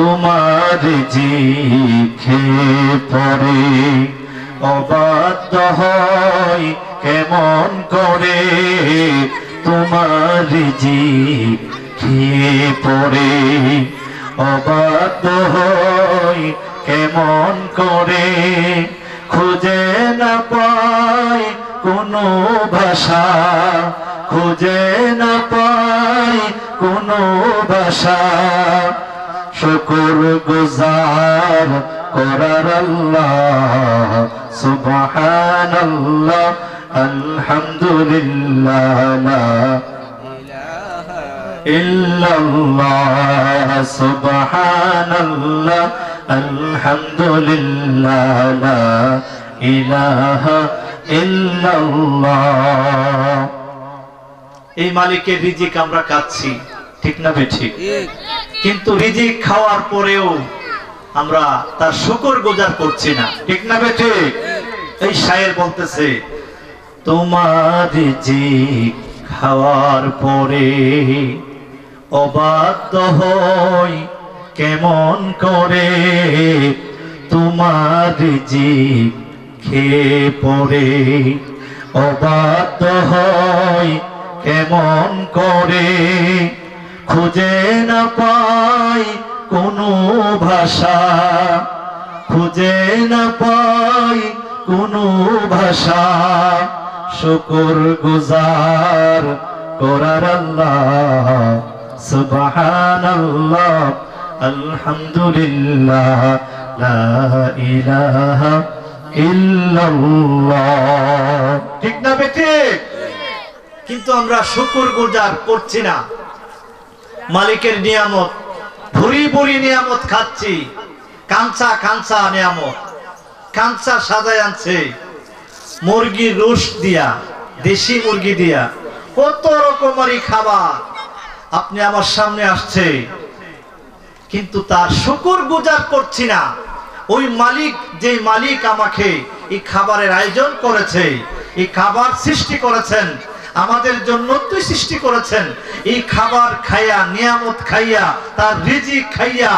তোমার জিখে পড়ে অবাধ্য হয় কেমন করে তোমার জিখে পড়ে অবাধ্য হয় কেমন করে খুঁজে না পায় কোনো ভাষা খুঁজে না পায় কোনো ভাষা শুকর গুজার করার আল্লাহ সুবহানাল্লাহ আলহামদুলিল্লাহ লা ইলাহা ইল্লাল্লাহ সুবহানাল্লাহ আলহামদুলিল্লাহ লা ইলাহা ইল্লাল্লাহ। এই মালিকের রিজিক আমরা খাচ্ছি, ঠিক না বেঠিক? কিন্তু রিজিক খাওয়ার পরেও আমরা তার শুকরগুজার করছি না, ঠিক না বেঠিক? এই শায়ের বলতেছে তোমার রিজিক খাওয়ার পরে অবাধ্য হই কেমন করে তোমার রিজিক খেয়ে পড়ে অবাধ্য হই কেমন করে খুঁজে না পাই কোনো ভাষা খুঁজে না পাই কোনো ভাষা শুকর গুজার করার আল্লাহ সুবহানাল্লাহ আলহামদুলিল্লাহ লা ইলাহা ইল্লাল্লাহ। ঠিক না বেঠিক? কিন্তু আমরা শুকর গুজার করছি না। মালিকের নিয়ামত ভুরি ভুরি নিয়ামত খাচ্ছি, কাঁচা কাঁচা নিয়ামত কাঁচা সাজায় আনছে মুরগির রোস্ট দিয়া, দেশি মুরগি দিয়া, কত রকমেরই খাবার আপনি আমার সামনে আসছে, কিন্তু তার শুকর গুজার করছি না। ওই মালিক, যে মালিক আমাকে এই খাবারের আয়োজন করেছে, এই খাবার সৃষ্টি করেছেন, আমাদের জন্য তো সৃষ্টি করেছেন, এই খাবার খাইয়া নিয়ামত খাইয়া তার রিজিক খাইয়া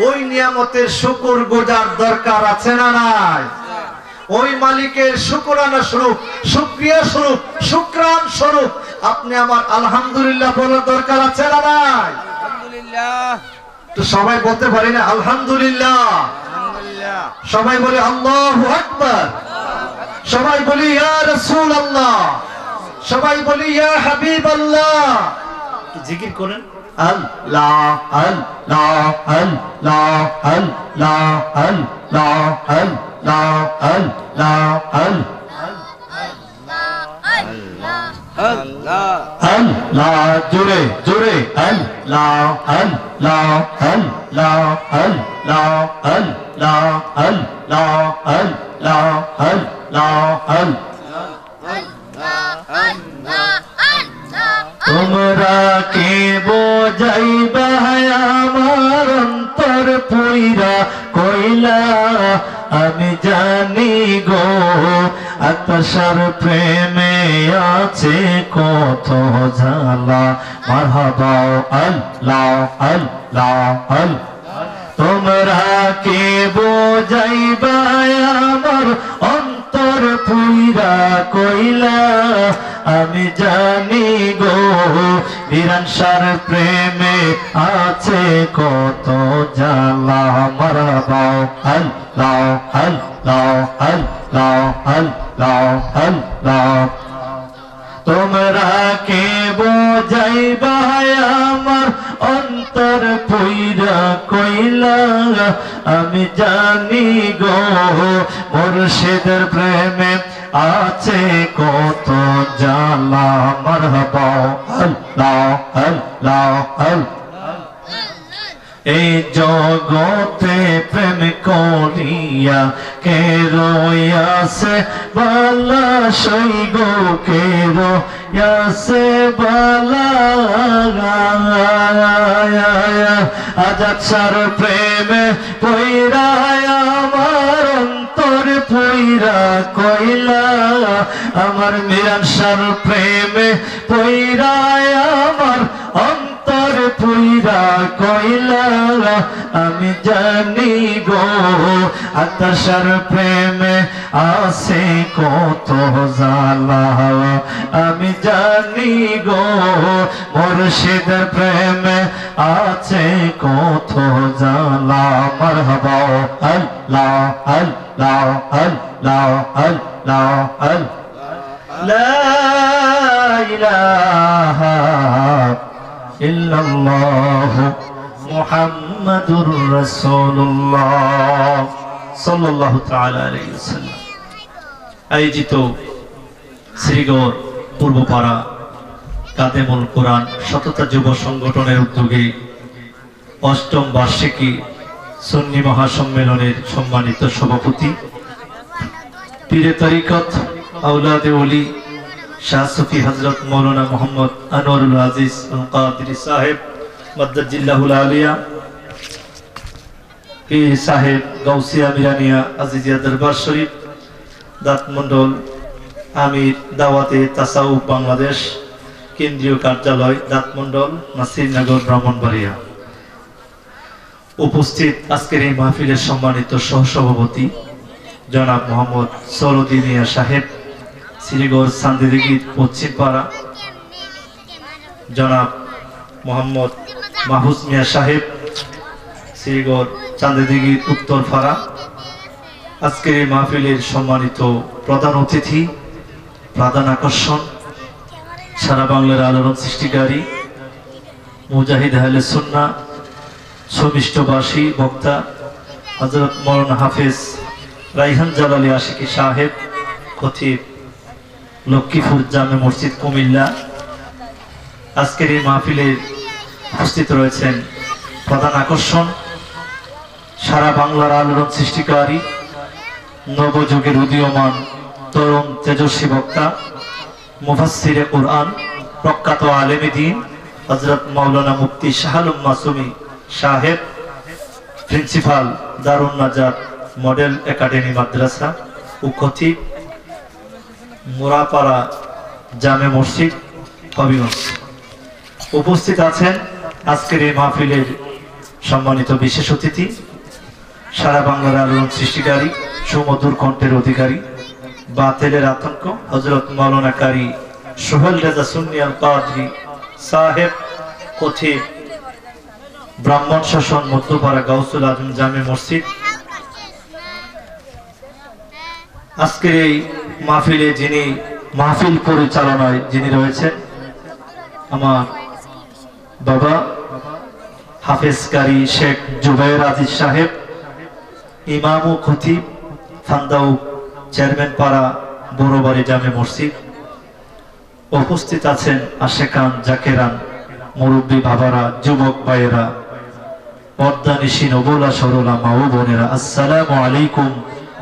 ওই নিয়ামতের শুকর গুজার দরকার আছে না নাই? ওই মালিকের শুকরানা স্বরূপ, শুকরিয়া স্বরূপ, শুকরান স্বরূপ আপনি আমার আলহামদুলিল্লাহ বলার দরকার আছে না নাই? আলহামদুলিল্লাহ। তো সবাই বলতে পারি না আলহামদুলিল্লাহ? আলহামদুলিল্লাহ। সবাই বলে আল্লাহু আকবার, সবাই বলি ইয়া রাসূলুল্লাহ, সবাই বলি ইয়া হাবিবাল্লাহ। জিকির করেন আল্লাহ আল্লাহ আল্লাহ আল্লাহ আল্লাহ আল্লাহ আল্লাহ আল্লাহ আল্লাহ জোরে জোরে আল্লাহ আল্লাহ আল্লাহ আল্লাহ আল্লাহ আল্লাহ আল্লাহ আল্লাহ তোমরা কে বোঝাইবা আমার অন্তর পুইরা কইলা, আমি জানি গো আতশার প্রেমে আছে কত ঝালা। মারহাবা আল্লাহ আল্লাহ আল্লাহ। তোমরা কে বোঝাইবা আমার অন্তর পুইরা কইলা, আমি জানি গো বিরানসার প্রেমে আছে কত জ্বালা। মারহাবা আল্লাহ আল্লাহ আল্লাহ আল্লাহ আল্লাহ। তোমরা কে বোঝাইবা আমার অন্তর পুইরা কইলা, আমি জানি গো মুর্শিদের প্রেমে আছে কত জ্বালা। মারহাবা আল্লাহ আল্লাহ আল্লাহ। এই জগতে প্রেম করিয়া কে রয়াছে বালা, সৈগ কে রয়াছে বালা। আজাদ সার প্রেমে পইরা আমার অন্তর পইরা কইলা, আমার মিরান সার প্রেমে পইরা আমার অন্তর পুইরা কইলা আমি জানি গো আতাশার প্রেমে আছে কত জ্বালা আমি জানি গো মুর্শিদের প্রেমে আছে কত জ্বালা মারহাবা আল্লাহ আল্লাহ আল্লাহ আল্লাহ আল্লাহ লা ইলাহা ইল্লাল্লাহ মুহাম্মাদুর রাসূলুল্লাহ সাল্লাল্লাহু তাআলা আলাইহি ওয়াসাল্লাম। আয়োজিত শ্রীগড় পূর্বপাড়া কাদেমুল কোরআন সততা যুব সংগঠনের উদ্যোগে ৮ম বার্ষিকী সুন্নি মহাসম্মেলনের সম্মানিত সভাপতি পীরে তরিকত আওলাদে ওলি শাহ সুফি হযরত মাওলানা মুহাম্মদ আনোয়ারুল আজিজ আল কাদরি সাহেব মাদ্দাজিল্লাহুল আলিয়া পীর সাহেব গাউসিয়া মিরানিয়া আজিজিয়া দরবার শরীফ দাঁতমন্ডল আমির দাওয়াতে তাসাউফ বাংলাদেশ কেন্দ্রীয় কার্যালয় দাঁতমন্ডল নাসিরনগর ব্রাহ্মণবাড়িয়া। উপস্থিত আজকের এই মাহফিলের সম্মানিত সহসভাপতি জনাব মোহাম্মদ সরোদি মিয়া সাহেব শ্রীগড় চান্দিদিঘির পশ্চিমপাড়া, জনাব মোহাম্মদ মাহফুজ মিয়া সাহেব শ্রীগড় চান্দিদিঘির উত্তরপাড়া। আজকের এই মাহফিলের সম্মানিত প্রধান অতিথি, প্রধান আকর্ষণ, সারা বাংলার আলোড়ন সৃষ্টিকারী মুজাহিদ আহলে সুন্নাহ সুমিষ্টবাসী বক্তা হযরত মাওলানা হাফেজ রাইহান জালালী আশিকি সাহেব খতিব লক্ষ্মীপুর জামে মসজিদ কুমিল্লা। আজকের এই মাহফিলে উপস্থিত রয়েছেন প্রধান আকর্ষণ, সারা বাংলার আলোড়ন সৃষ্টিকারী নবযুগের উদীয়মান তরুণ তেজস্বী বক্তা মুফাসসিরে কুরআন প্রখ্যাত আলেমে দ্বীন হযরত মাওলানা মুফতি শাহ আলম মাসুমি সাহেব, প্রিন্সিপাল দারুন নাজাত মডেল একাডেমি মাদ্রাসা ও খতিব মোরাপাড়া জামে মসজিদ হবিগঞ্জ। উপস্থিত আছেন আজকের এই মাহফিলের সম্মানিত বিশেষ অতিথি, সারা বাংলার আলোড়ন সৃষ্টিকারী সুমধুর কণ্ঠের অধিকারী বাতিলের আতঙ্ক হযরত মাওলানা কারি সোহেল রেজা সুন্নি আল কাদরি সাহেব খতিব ব্রাহ্মণ শাসন মধ্যপাড়া গাউসুল আজম জামে মসজিদ। আজকের এই মাহফিলে যিনি মাহফিল পরিচালনায় যিনি রয়েছেন আমার বাবা হাফেজ কারি শেখ জুবায়ের আজিজ সাহেব, ইমাম ও খতিব ফান্দাউ চেয়ারম্যান পাড়া বড়বাড়ি জামে মসজিদ। উপস্থিত আছেন আশেকান জাকেরান মুরব্বী বাবারা, যুবক ভাইয়েরা, পর্দানিশী নবলা সরলা মা ও বোনেরা, আসসালামু আলাইকুম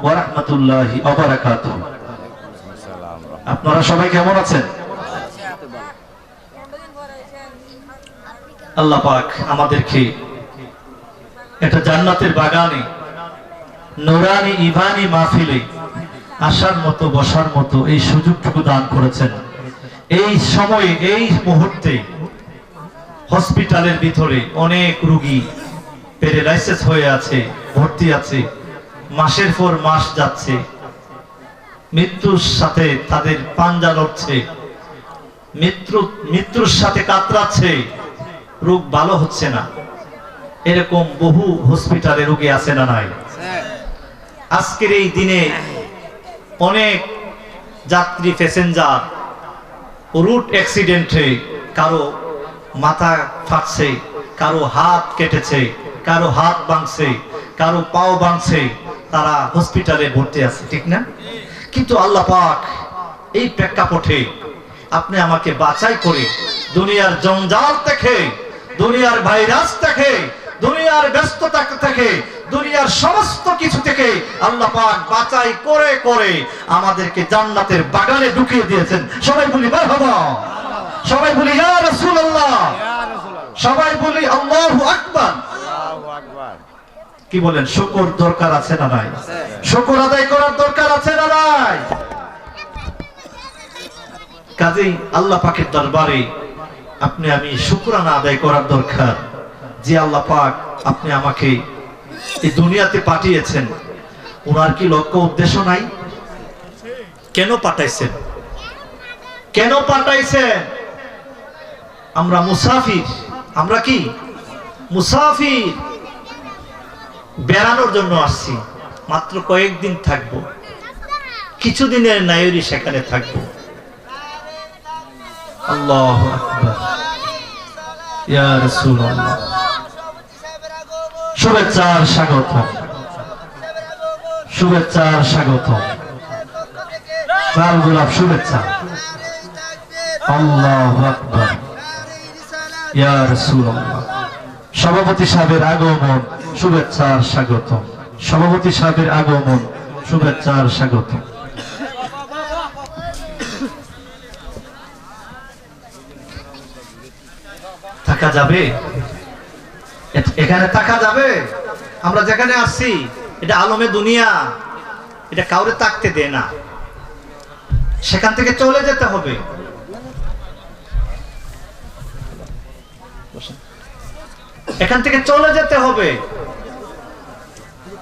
ওয়া রাহমাতুল্লাহি ওয়া বারাকাতুহু। আপনারা সবাই কেমন আছেন? আল্লাহ পাক আমাদেরকে একটা জান্নাতের বাগানে নুরানি ইমানি মাহফিলে আসার মতো বসার মতো এই সুযোগটুকু দান করেছেন। এই সময়ে এই মুহূর্তে হসপিটালের ভিতরে অনেক রোগী প্যারালাইসিস হয়ে আছে, ভর্তি আছে, মাসের পর মাস যাচ্ছে, মৃত্যুর সাথে তাদের পাঞ্জা লড়ছে, মৃত্যুর সাথে কাতরাচ্ছে, রোগ ভালো হচ্ছে না। এরকম বহু হসপিটালে রোগী আছে না নাই? আজকের এই দিনে অনেক যাত্রী প্যাসেঞ্জার রুট অ্যাক্সিডেন্টে কারো মাথা ফাটছে, কারো হাত কেটেছে, কারো হাত ভাঙছে, কারো পাও ভাঙছে, তারা হসপিটালে ভর্তি আছে, ঠিক না? কিন্তু আল্লাহ পাক এই প্রেক্ষাপটে আপনি আমাকে বাছাই করে দুনিয়ার জঞ্জাল থেকে, দুনিয়ার ভাইরাস থেকে, দুনিয়ার ব্যস্ততা থেকে, দুনিয়ার সমস্ত কিছু থেকে আল্লাহ পাক বাছাই করে করে আমাদেরকে জান্নাতের বাগানে ঢুকিয়ে দিয়েছেন। সবাই বলি মারহাবা, সবাই বলি ইয়া রাসূলুল্লাহ, সবাই বলি আল্লাহু আকবার। কি বলেন? শুকর দরকার আছে না নাই? শুকর আদায় করার দরকার আছে না নাই? কাজেই আল্লাহ পাকের দরবারে আপনি আমি শুকরানা আদায় করার দরকার। যে আল্লাহ পাক আপনি আমাকে এই দুনিয়াতে পাঠিয়েছেন, ওনার কি লক্ষ্য উদ্দেশ্য নাই? কেন পাঠাইছেন? কেন পাঠাইছেন? আমরা মুসাফির। আমরা কি মুসাফির? বেড়ানোর জন্য আসছি, মাত্র কয়েকদিন থাকবো, কিছুদিনের নায়রি সেখানে থাকবো। আল্লাহু আকবার, ইয়া রাসূলুল্লাহ। শুভেচ্ছার স্বাগত, শুভেচ্ছার স্বাগত, লাল গোলাপ শুভেচ্ছা। আল্লাহু আকবার, ইয়া রাসূলুল্লাহ। সভাপতি সাহেবের আগমন, শুভেচ্ছার স্বাগত। সভাপতি সাহেবের আগমন, শুভেচ্ছার স্বাগত। থাকা যাবে? এখানে থাকা যাবে? আমরা যেখানে আসছি এটা আলমে দুনিয়া, এটা কাউরে থাকতে দেয় না। সেখান থেকে চলে যেতে হবে। এখান থেকে চলে যেতে হবে।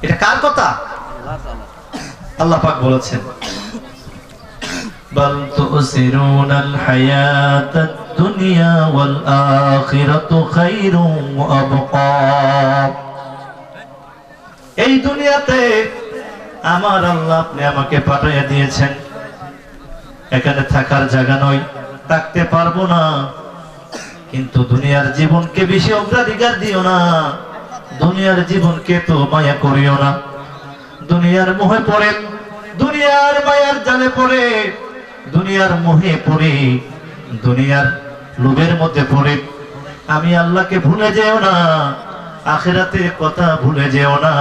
এটা কার কথা? আল্লাহ পাক বলেছেন, বাল তুসিরুনাল হায়াতাদ দুনিয়া ওয়াল আখিরাতু খায়রুন ওয়া আবকা। এই দুনিয়াতে আমার আল্লাহ আপনি আমাকে পাঠিয়ে দিয়েছেন, এখানে থাকার জায়গা নয়, থাকতে পারবো না, কিন্তু দুনিয়ার জীবনকে বেশি অগ্রাধিকার দিও না। দুনিয়ার জীবনকে তো মায়া করিও না। দুনিয়ার মোহে পড়ে, দুনিয়ার মায়ার জালে পড়ে, দুনিয়ার মোহে পড়ে, দুনিয়ার লোভের মধ্যে পড়ে আমি আল্লাহকে ভুলে যেও না, আখিরাতের কথা ভুলে যেও না।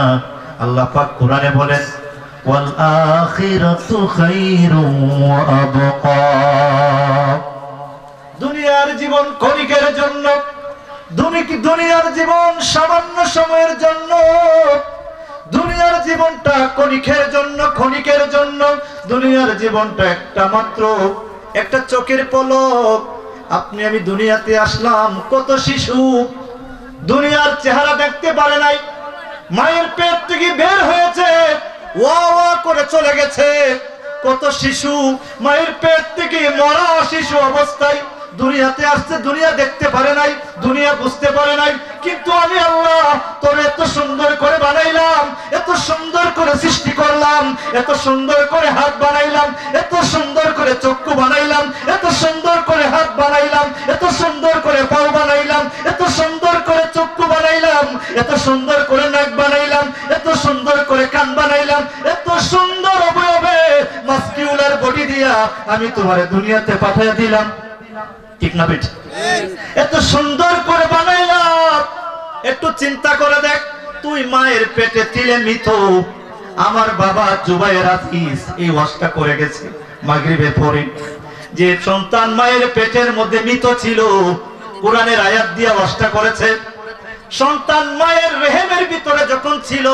আল্লাহ পাক কোরআনে বলেন, ওয়াল আখিরাতু খায়রুন ওয়া আবকা। দুনিয়ার জীবন ক্ষণিকের জন্য, দুনিয়ার জীবন সামান্য সময়ের জন্য, দুনিয়ার জীবনটা ক্ষণিকের জন্য, ক্ষণিকের জন্য। দুনিয়ার জীবনটা একটা মাত্র একটা চোখের পলক। আপনি আমি দুনিয়াতে আসলাম, কত শিশু দুনিয়ার চেহারা দেখতে পারে নাই, মায়ের পেট থেকে বের হয়েছে, ওয়া ওয়া করে চলে গেছে। কত শিশু মায়ের পেট থেকে মরা শিশু অবস্থায় দুনিয়াতে আসছে, দুনিয়া দেখতে পারে নাই, দুনিয়া বুঝতে পারে নাই। কিন্তু আমি আল্লাহ তোর এত সুন্দর করে বানাইলাম, এত সুন্দর করে সৃষ্টি করলাম, এত সুন্দর করে হাত বানাইলাম, এত সুন্দর করে চক্ষু বানাইলাম, এত সুন্দর করে হাত বানাইলাম, এত সুন্দর করে পাও বানাইলাম, এত সুন্দর করে চক্ষু বানাইলাম, এত সুন্দর করে নাক বানাইলাম, এত সুন্দর করে কান বানাইলাম, এত সুন্দর অবয়বে মাসকিউলার বডি দিয়া আমি তোমারে দুনিয়াতে পাঠিয়ে দিলাম। ঠিক না বেটি? এত সুন্দর করে বানাইলাম। একটু চিন্তা করে দেখ, তুই মায়ের পেটে তিলে মৃত। আমার বাবা জুবায়ের হাফিজ এই ওয়াজটা করে গেছে মাগরিবে পরে, যে সন্তান মায়ের পেটের মধ্যে মৃত ছিল, কোরআনের আয়াত দিয়ে ওয়াজটা করেছে। সন্তান মায়ের রেহেমের ভিতরে যখন ছিল,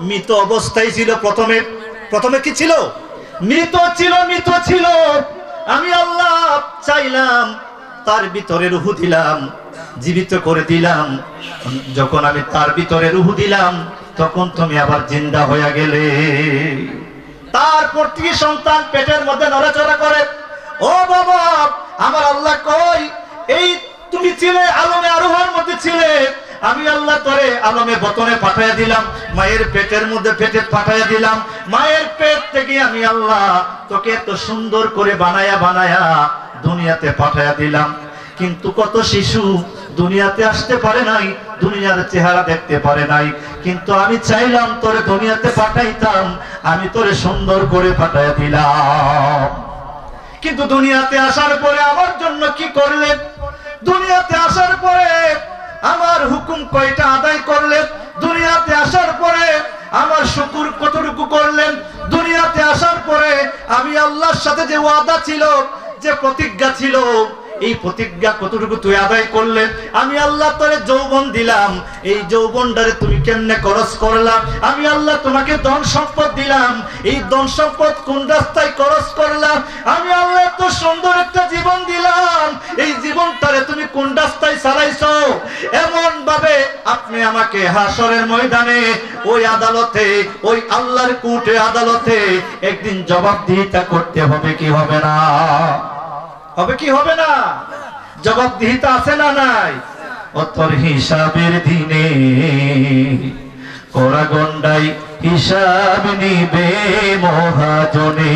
মৃত অবস্থায় ছিল। প্রথমে কি ছিল? মৃত ছিল, মৃত ছিল। আমি আল্লাহ চাইলাম, তার ভিতরে রূহ দিলাম, জীবিত করে দিলাম। যখন আমি তার ভিতরে রূহ দিলাম, তখন তুমি আবার জিন্দা হয়ে গেলে। তারপর থেকে সন্তান পেটের মধ্যে নড়াচড়া করে। ও বাবা, আমার আল্লাহ কই, এই তুমি ছিলে আলমে আরোহার মধ্যে ছিলে, আমি আল্লাহ তোরে আলমে বতনে পাঠাইয়া দিলাম, মায়ের পেটের মধ্যে পেটে পাঠাইয়া দিলাম। মায়ের পেট থেকে আমি আল্লাহ তোকে এত সুন্দর করে বানায়া বানায়া দুনিয়াতে পাঠাইয়া দিলাম। কিন্তু কত শিশু দুনিয়াতে আসতে পারে নাই, দুনিয়ার চেহারা দেখতে পারে নাই। কিন্তু আমি চাইলাম তোরে দুনিয়াতে পাঠাইতাম, আমি তোরে সুন্দর করে পাঠাইয়া দিলাম। কিন্তু দুনিয়াতে আসার পরে আমার জন্য কি করলেন? দুনিয়াতে আসার পরে আমার হুকুম কয়টা আদায় করলেন? দুনিয়াতে আসার পরে আমার শুকর কতটুকু করলেন? দুনিয়াতে আসার পরে আমি আল্লাহর সাথে যে ওয়াদা ছিল, যে প্রতিজ্ঞা ছিল, এই প্রতিজ্ঞা কতটুকু তুই আদায় করলে? আমি আল্লাহ তোরে যৌবন দিলাম, এই যৌবনটারে তুমি কেমনে খরচ করলাম? আমি আল্লাহ তোমাকে ধন সম্পদ দিলাম, এই ধন সম্পদ কোন রাস্তায় খরচ করলাম? আমি আল্লাহ তো সুন্দর একটা জীবন দিলাম, এই জীবনটারে তুমি কোন রাস্তায় চালাইছো? এমন ভাবে আপনি আমাকে হাসরের ময়দানে, ওই আদালতে, ওই আল্লাহর কোর্টে আদালতে একদিন জবাবদিহিতা করতে হবে কি হবে না? হবে কি হবে না? জবাবদিহিতা আছে না নাই? অতর হিসাবের দিনে করা গন্ডাই হিসাব নিবে মহাজনে,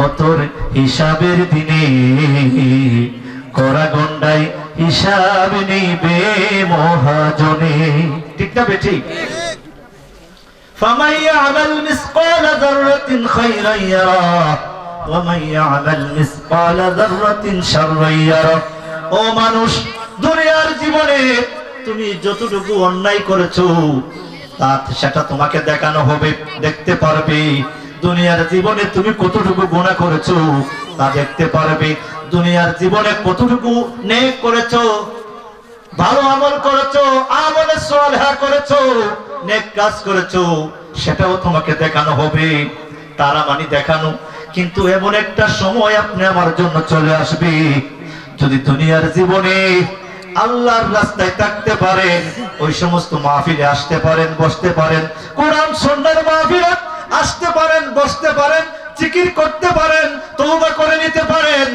অতর হিসাবের দিনে করা গন্ডাই হিসাব নিবে মহাজনে। ঠিক না বেঠিক? فَمَن يَعْمَلْ مِثْقَالَ ذَرَّةٍ خَيْرًا يَرَهُ وَمَن يَعْمَلْ مِثْقَالَ ذَرَّةٍ شَرًّا يَرَهُ। ও মানুষ, দুনিয়ার জীবনে তুমি যতটুকু অন্যায় করেছো তা সেটা তোমাকে দেখানো হবে, দেখতে পারবে। দুনিয়ার জীবনে তুমি কতটুকু গুনাহ করেছো তা দেখতে পারবে। দুনিয়ার জীবনে কতটুকু নেক করেছো, ভালো আমল করেছো, আমলে সালেহ করেছো, নেক কাজ করেছো, সেটাও তোমাকে দেখানো হবে। তারা মানে দেখানো, কিন্তু এমন একটা সময় আপনি আমার জন্য চলে আসবে, যদি দুনিয়ার জীবনে আল্লাহর রাস্তায় থাকতে পারেন, ওই সমস্ত মাহফিলে আসতে পারেন, বসতে পারেন, কোরআন সুন্নাহর মাহফিলে আসতে পারেন, বসতে পারেন, জিকির করতে পারেন, তওবা করে নিতে পারেন,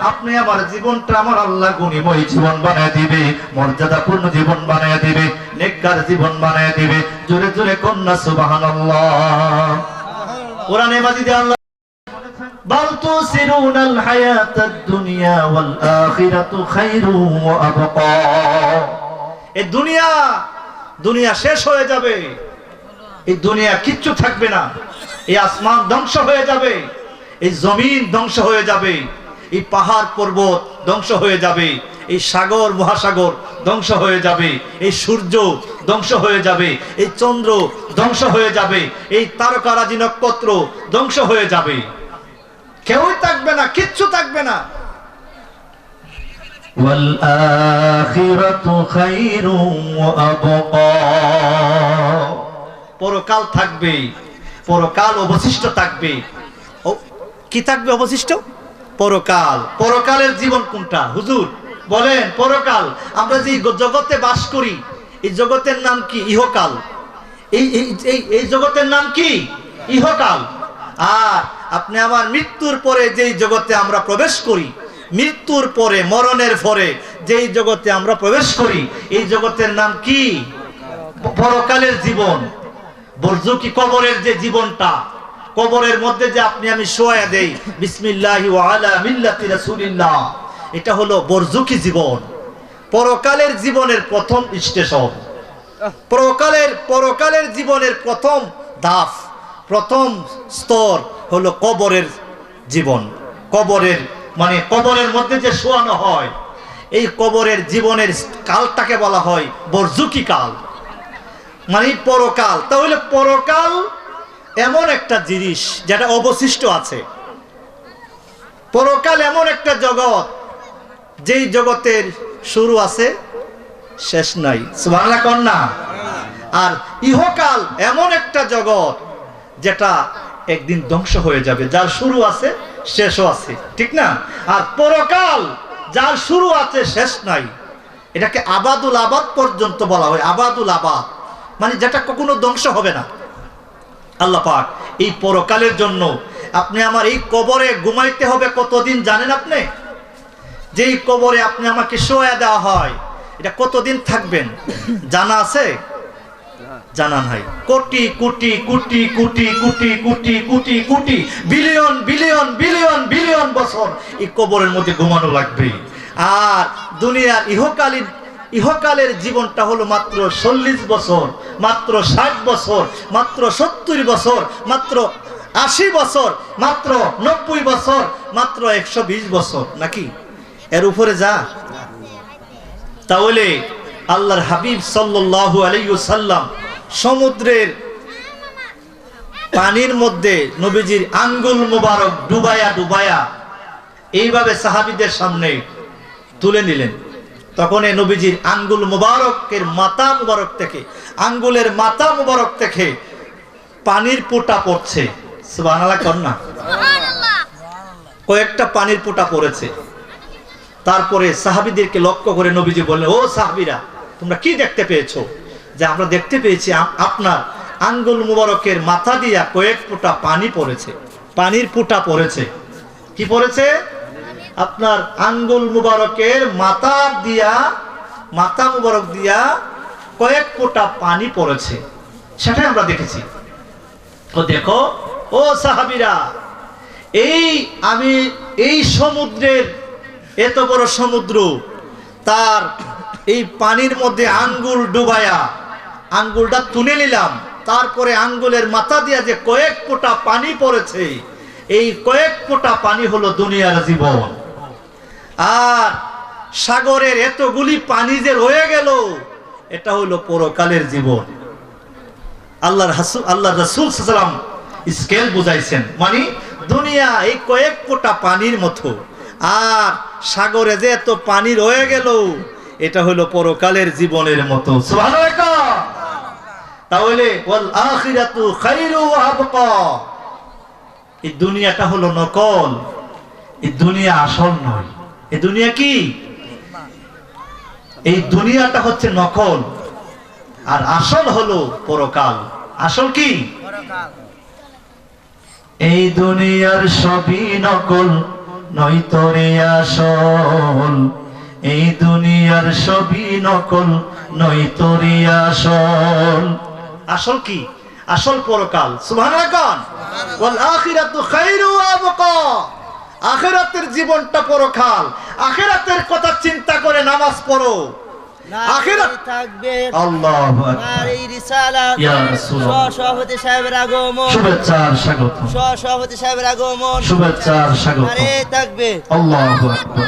আপনি আমার জীবনটা আমার আল্লাহ গুণীময় জীবন বানায় দিবে, মর্যাদাপূর্ণ জীবন বানায় দিবে, নেককার জীবন বানায় দিবে। জোরে জোরে কন্যা সুবহানাল্লাহ। কোরআনে মাজিদে আল্লাহ বাল তুসিরুনাল হায়াতাদ দুনিয়া ওয়াল আখিরাতু খায়রু ওয়া আবকা। এই দুনিয়া শেষ হয়ে যাবে, এই দুনিয়া কিচ্ছু থাকবে না, এই আসমান ধ্বংস হয়ে যাবে, এই জমিন ধ্বংস হয়ে যাবে, এই পাহাড় পর্বত ধ্বংস হয়ে যাবে, এই সাগর মহাসাগর ধ্বংস হয়ে যাবে, এই সূর্য ধ্বংস হয়ে যাবে, এই চন্দ্র ধ্বংস হয়ে যাবে, এই তারকারাজি নক্ষত্র ধ্বংস হয়ে যাবে, কেউই থাকবে না, কিচ্ছু থাকবে না। ওয়াল আখিরাতু খায়রু ওয়া আবকা। পরকাল থাকবে, পরকাল অবশিষ্ট থাকবে। ও কি থাকবে অবশিষ্ট? পরকাল। পরকালের জীবন কোনটা হুজুর বলেন? পরকাল। আমরা যে জগতে বাস করি, এই জগতের নাম কি? ইহকাল। এই জগতের নাম কি? ইহকাল। আর আপনি আমার মৃত্যুর পরে যেই জগতে আমরা প্রবেশ করি, মৃত্যুর পরে, মরণের পরে যেই জগতে আমরা প্রবেশ করি, এই জগতের নাম কি? পরকালের জীবন। বরজুকি কবরের যে জীবনটা, কবরের মধ্যে যে আপনি আমি শোয়া দেই বিসমিল্লাহি ওয়া আলা মিল্লাতি রাসূলিল্লাহ, এটা হলো বরজুকি জীবন। পরকালের জীবনের প্রথম স্টেশন, পরকালের জীবনের প্রথম ধাপ, প্রথম স্তর হলো কবরের জীবন। কবরের মানে কবরের মধ্যে যে শোয়ানো হয়, এই কবরের জীবনের কালটাকে বলা হয় বরজুকি কাল, মানে পরকাল। তাহলে পরকাল এমন একটা জিনিস যেটা অবশিষ্ট আছে। পরকাল এমন একটা জগৎ, যেই জগতের শুরু আছে, শেষ নাই। সুবহানাল্লাহ কন্যা। আর ইহকাল এমন একটা জগৎ যেটা একদিন ধ্বংস হয়ে যাবে, যার শুরু আছে শেষও আছে, ঠিক না? আর পরকাল যার শুরু আছে শেষ নাই, এটাকে আবাদুল আবাদ পর্যন্ত বলা হয়। আবাদুল আবাদ মানে যেটা কখনো ধ্বংস হবে না। আল্লাহ পাক এই পরকালের জন্য আপনি আমার এই কবরে ঘুমাইতে হবে কতদিন জানেন আপনি? যেই কবরে আপনি আমাকে শোয়া দেওয়া হয়, এটা কতদিন থাকবেন জানা আছে? জানা নাই। Crore crore crore crore crore crore crore crore billion billion billion billion বছর এই কবরের মধ্যে ঘুমানো লাগবে। আর দুনিয়ার ইহকালের জীবনটা হলো মাত্র 40 বছর, মাত্র 60 বছর, মাত্র 70 বছর, মাত্র 80 বছর, মাত্র 90 বছর, মাত্র 120 বছর, নাকি এর উপরে যা? তাহলে আল্লাহর হাবিব সাল্লাল্লাহু আলাইহি ওয়াসাল্লাম সমুদ্রের পানির মধ্যে নবীজির আঙ্গুল মুবারক ডুবায়া ডুবায়া এইভাবে সাহাবীদের সামনে তুলে নিলেন। তখন এই নবীজির আঙ্গুল মুবারকের মাথা মুবারক থেকে, আঙ্গুলের মাথা মুবারক থেকে পানির ফোঁটা পড়ছে। সুবহানাল্লাহ কন্যা, কয়েকটা পানির ফোঁটা পড়েছে। তারপরে সাহাবীদেরকে লক্ষ্য করে নবীজি বললেন, ও সাহাবীরা, তোমরা কি দেখতে পেয়েছো? যে আমরা দেখতে পেয়েছি আপনার আঙ্গুল মুবারকের মাথা দিয়া কয়েক ফোঁটা পানি পড়েছে, পানির ফোঁটা পড়েছে। কি পড়েছে? আপনার আঙ্গুল মুবারকের মাথা মুবারক দিয়া কয়েক ফোঁটা পানি পড়েছে, সেটাই আমরা দেখেছি। তো দেখো ও সাহাবীরা, এই সমুদ্রের, এত বড় সমুদ্র, তার এই পানির মধ্যে আঙ্গুল ডুবায়া আঙ্গুলটা তুলে নিলাম, তারপরে আঙ্গুলের মাথা দিয়া যে কয়েক ফোঁটা পানি পড়েছে, এই কয়েক ফোঁটা পানি হলো দুনিয়ার জীবন। আর সাগরের এতগুলি পানি যে রয়ে গেল, এটা হলো পরকালের জীবন। আল্লাহ রাসূল সাল্লাল্লাহু আলাইহি ওয়াসাল্লাম স্কেল বুঝাইছেন, মানে দুনিয়া এই কয়েক ফোঁটা পানির মতো, আর সাগরে যে এত পানি রয়ে গেল, এটা হলো পরকালের জীবনের মতো। সুবহানাল্লাহ। তাহলে ওয়াল আখিরাতু খায়রু ওয়া আবকা, এই দুনিয়াটা হলো নকল, এই দুনিয়া আসল নয়। এই দুনিয়া কি? এই দুনিয়াটা হচ্ছে নকল, আর আসল হলো পরকাল। আসল কি? এই দুনিয়ার সবই নকল, নয়তো রে আসল। এই দুনিয়ার সবই নকল, নয়তো রে আসল। আসল কি? আসল পরকাল। সুবহানাল্লাহ। ওয়াল আখিরাতু খায়রু ওয়া আবকা, আখিরাতের জীবনটা পরকাল। আখিরাতের কথা চিন্তা করে নামাজ পড়ো, আখিরাত থাকবে। আল্লাহু আকবার। এই রিসালাত ইয়া রাসূলুল্লাহ, সভাপতি সাহেবের আগমন, শুভেচ্ছা আর স্বাগত। সভাপতি সাহেবের আগমন, শুভেচ্ছা আর স্বাগত। আরে থাকবে। আল্লাহু আকবার।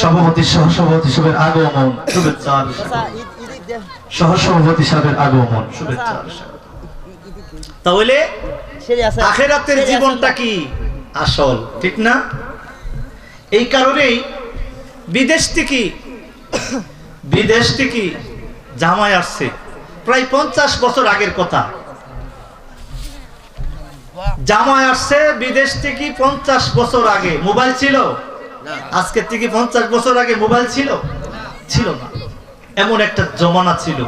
সভাপতি সহসভাপতি সাহেবের আগমন, শুভেচ্ছা আর সহসভাপতি সাহেবের আগমন, শুভেচ্ছা আর স্বাগত। তাহলে আখিরাতের জীবনটা কি? আসল, ঠিক না? এই কারণেই বিদেশ থেকে জামাই আসছে, প্রায় 50 বছর আগের কথা। জামাই আসছে বিদেশ থেকে 50 বছর আগে। মোবাইল ছিল? আজকের থেকে 50 বছর আগে মোবাইল ছিল না। এমন একটা জমানা ছিল।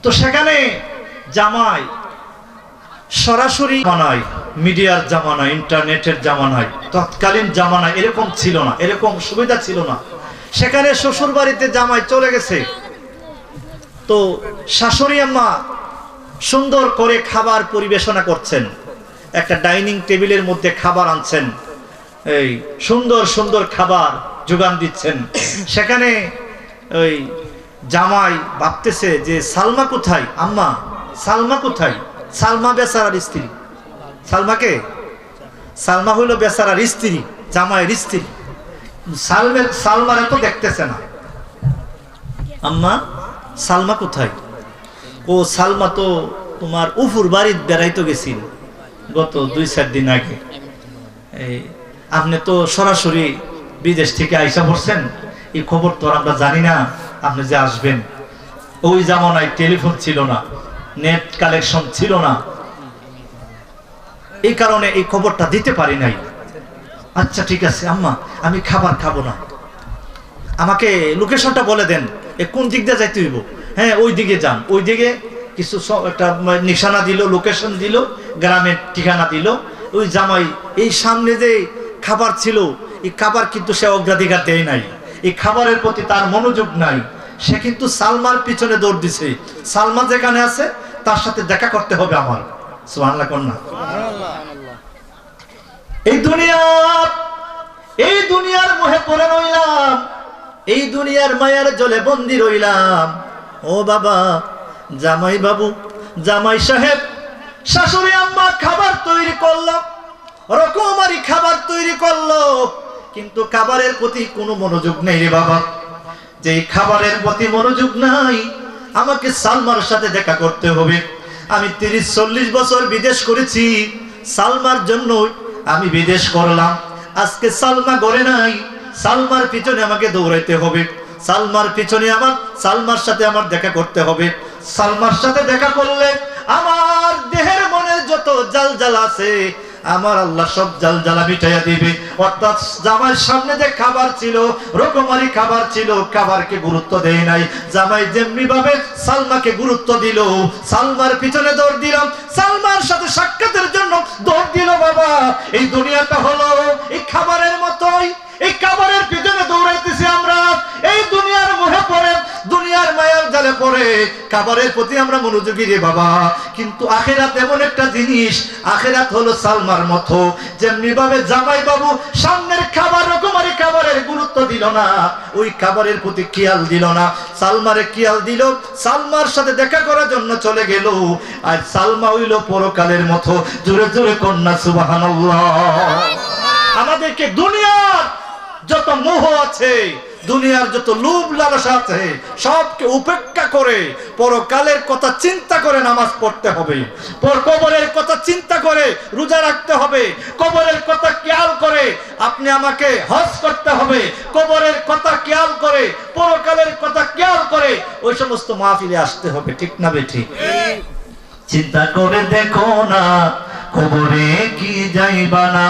তো সেখানে জামাই সরাসরি জামানায়, মিডিয়ার জামানায়, ইন্টারনেটের জামানায়, তৎকালীন জামানায় এরকম ছিল না, এরকম সুবিধা ছিল না। সেখানে শ্বশুর বাড়িতে জামাই চলে গেছে, তো শাশুড়ি আম্মা সুন্দর করে খাবার পরিবেশনা করছেন, একটা ডাইনিং টেবিলের মধ্যে খাবার আনছেন, এই সুন্দর সুন্দর খাবার যোগান দিচ্ছেন। সেখানে ওই জামাই ভাবতেছে যে সালমা কোথায়? আম্মা সালমা কোথায়? সালমা বেচারার স্ত্রী। সালমা হইল বেচারার স্ত্রী, জামাইয়ের স্ত্রী। সালমার তো দেখতেছে না। আম্মা সালমা কোথায়? ও সালমা তো তোমার উফুর বাড়িতে বেড়াইতে গেছিল গত 2-4 দিন আগে। আপনি তো সরাসরি বিদেশ থেকে আইসা পড়ছেন, এই খবর তো আমরা জানি না আপনি যে আসবেন। ওই জামানায় টেলিফোন ছিল না, নেট কালেকশন ছিল না, এই কারণে এই খবরটা দিতে পারি নাই। আচ্ছা ঠিক আছে আম্মা, আমি খাবার খাবো না, আমাকে লোকেশনটা বলে দেন, কোন দিক দিয়ে যাইতে হইব? হ্যাঁ ওই দিকে যান। ওই দিকে কিছু একটা নিশানা দিল, লোকেশন দিল, গ্রামের ঠিকানা দিল। ওই জামাই এই সামনে যে খাবার ছিল, এই খাবার কিন্তু সে অগ্রাধিকার দেয় নাই, এই খাবারের প্রতি তার মনোযোগ নাই। সে কিন্তু সালমার পিছনে দৌড় দিছে, সালমা যেখানে আছে তার সাথে দেখা করতে হবে আমার। সুবহানাল্লাহ কন্যা। এই দুনিয়ার মোহে পড়ে রইলাম, এই দুনিয়ার মায়ার জলে বন্দি রইলাম। ও বাবা, জামাই বাবু, জামাই সাহেব, শাশুড়ি আম্মা খাবার তৈরি করলো, রকমারি খাবার তৈরি করলো, কিন্তু খাবারের প্রতি কোনো মনোযোগ নেই রে বাবা। যে খাবারের প্রতি মনোযোগ নাই, আমাকে সালমার সাথে দেখা করতে হবে। আমি 30-40 বছর বিদেশ করেছি, সালমার জন্য আমি বিদেশ করলাম। আজকে সালমা ঘরে নাই, সালমার পিছনে আমাকে দৌড়াইতে হবে, সালমার পিছনে আমার সালমার সাথে আমার দেখা করতে হবে। সালমার সাথে দেখা করলে আমার দেহের মনে যত জালজাল আছে আমার আল্লাহ সব জালজালা মিটাইয়া দিবে। অর্থাৎ জামাইয়ের সামনে যে খাবার ছিল, রকমারি খাবার ছিল, খাবারকে গুরুত্ব দেয় নাই। জামাই যেমনি ভাবে সালমাকে গুরুত্ব দিল, সালমার পিছনে দৌড় দিলাম, সালমার সাথে সাক্ষাতের জন্য দৌড় দিল। বাবা, এই দুনিয়াটা হলো এই খাবারের মতোই, এই খাবারের পিছনে দৌড়াইতেছি আমরা, এই দুনিয়ার মোহে পড়ে, দুনিয়ার মায়ার জালে পড়ে খাবারের প্রতি আমরা মনোযোগী রে বাবা। কিন্তু আখিরাত এমন একটা জিনিস, আখিরাত হলো সালমার মতো। যেমনি ভাবে জামাই বাবু সামনের খাবার, রকমারি খাবারের গুরুত্ব দিল না, ওই খাবারের প্রতি খেয়াল দিল না, সালমারে খেয়াল দিল, সালমার সাথে দেখা করার জন্য চলে গেল। আর সালমা হইল পরকালের মতো। জোরে জোরে কন্যা সুবহানাল্লাহ। আমাদেরকে দুনিয়ার যত মোহ আছে, দুনিয়ার যত লোভ লালসা আছে, সবকে উপেক্ষা করে পরকালের কথা চিন্তা করে নামাজ পড়তে হবে, কবরের কথা চিন্তা করে রোজা রাখতে হবে, কবরের কথা খেয়াল করে আপনি আমাকে হজ করতে হবে, কবরের কথা খেয়াল করে, পরকালের কথা খেয়াল করে ওই সমস্ত মাহফিলে আসতে হবে। ঠিক না বেঠিক? চিন্তা করে দেখো না কবরে কি যাইবা না,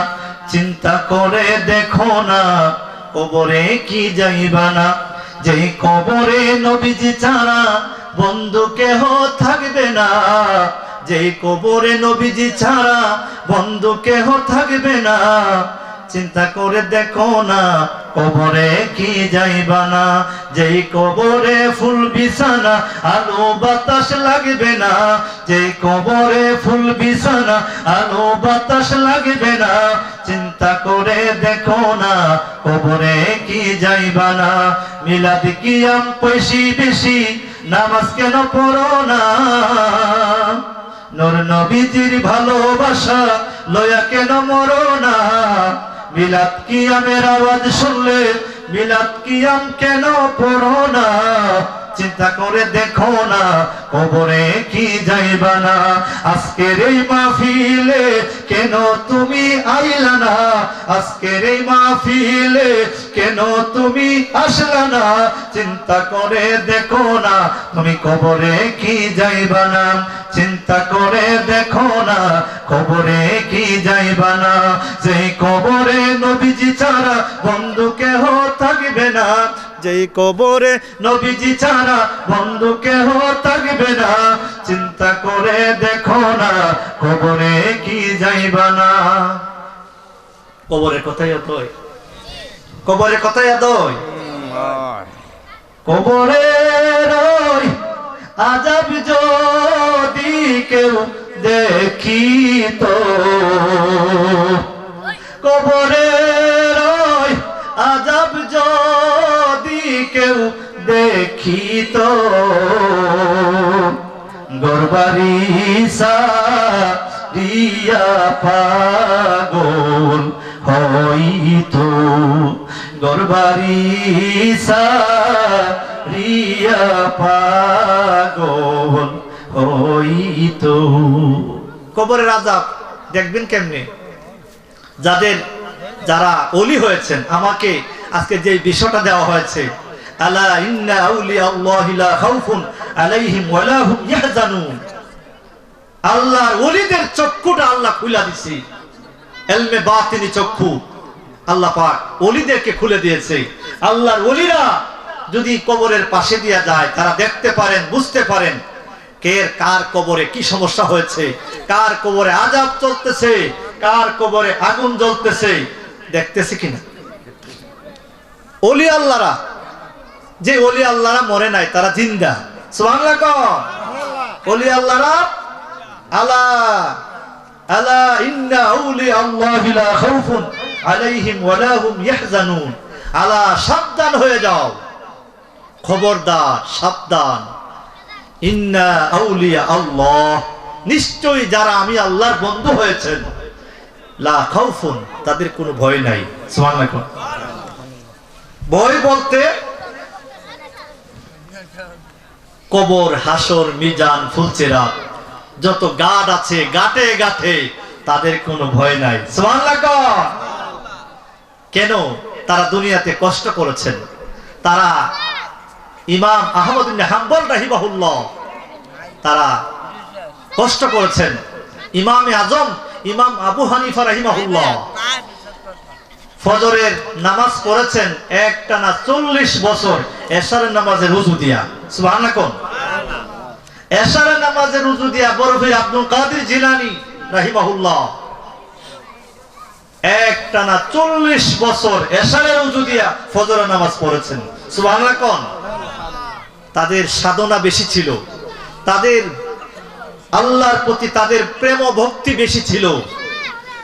চিন্তা করে দেখো না কবরে কি যাইবা না। যেই কবরে নবীজি ছাড়া বন্ধু কেহ থাকবে না, যেই কবরে নবীজি ছাড়া বন্ধু কেহ থাকবে না। চিন্তা করে দেখো না কবরে কি যাইবা না। যেই কবরে ফুল বিছানা আলো বাতাস লাগবে না, যেই কবরে ফুল বিছানা আলো বাতাস লাগবে না। চিন্তা করে দেখো না কবরে কি যাইবা না। মিলাদ কিয়াম বেশি বেশি নামাজ কেন পড়ো না, নূর নবীজির ভালোবাসা লয়া কেন মরো না। মিলাদ কিয়ামের আওয়াজ শুনলে মিলাদ কিয়াম কেন পড়ো না। চিন্তা করে দেখো না কবরে কি যাইবা না। আজকের এই মাহফিলে কেন তুমি আইলা না, আজকের এই মাহফিলে কেন তুমি আসলা না। চিন্তা করে দেখো না তুমি কবরে কি যাইবা না। চিন্তা করে দেখো না কবরে কি যাইবা না। যেই কবরে নবীজি ছাড়া বন্ধু কেহ থাকবে না, যেই কবরে নবীজি ছাড়া বন্ধু কেহ থাকবে না। চিন্তা করে দেখো না কবরে কি যাইবা না। কবরের কথাই আদয়, কবরের কথাই আদয়। কবরের আযাব যদি কেউ দেখিত, কবরের আযাব যদি কেউ দেখিত, গরবারি সারিয়া পাগল হইতো, গরবারি সারিয়া পাগল হইতো। কবরের আযাব দেখবেন কেমনে? যারা ওলি হয়েছেন, আমাকে আজকে যে বিষয়টা দেওয়া হয়েছে, আলা ইন্না আউলিয়া আল্লাহি লা খাউফুন আলাইহিম ওয়া লা হুম ইয়াহজানুন। আল্লাহর ওলিদের চক্ষুটা আল্লাহ খুলে দিয়েছে, ইলমে বাতিনি চক্ষু আল্লাহ পাক ওলিদেরকে খুলে দিয়েছে। আল্লাহর ওলিরা যদি কবরের পাশে দিয়া যায়, তারা দেখতে পারেন, বুঝতে পারেন কার কবরে কি সমস্যা হয়েছে, কার কবরে আযাব চলতেছে, কার কবরে আগুন জ্বলতেছে, দেখতেছে কিনা। ওলি আল্লাহরা, যে ওলি আল্লাহরা মরে নাই, তারা জিন্দা। সুবহানাল্লাহ কও। ওলি আল্লাহরা আলা আলা ইন্না আউলিয়া আল্লাহি লা খাউফুন আলাইহিম ওয়া লা হুম ইয়াহজানুন। আলা, সাবধান হয়ে যাও, খবরদার, সাবধান। ইন্না আউলিয়া আল্লাহ, নিশ্চয়ই যারা আমি আল্লাহর বন্ধু হয়েছেন, লা খাউফুন, তাদের কোনো ভয় নাই। সুবহানাল্লাহ। ভয় বলতে কবর, হাসর, মিজান, ফুলসিরাত, যত গাট আছে গাটে গাটে তাদের কোনো ভয় নাই। সুবহানাল্লাহ। কেন তারা দুনিয়াতে কষ্ট করেছেন। তারা ইমাম আহমদ ইবনে হাম্বল রাহিমাহুল্লাহ তারা কষ্ট করেছেন। ইমামে আজম ইমাম আবু হানিফা রাহিমাহুল্লাহ ফজরের নামাজ পড়েছেন একটানা 40 বছর এশারের নামাজের উযু দিয়া। সুবহানাল্লাহ কোন এশারের নামাজের উযু দিয়া বরফি আব্দুল কাদের জিলানী রাহিমাহুল্লাহ একটানা 40 বছর এশারের উযু দিয়া ফজরের নামাজ পড়েছেন। সুবহানাল্লাহ কোন তাদের সাধনা বেশি ছিল, তাদের আল্লাহর প্রতি তাদের প্রেম ও ভক্তি বেশি ছিল,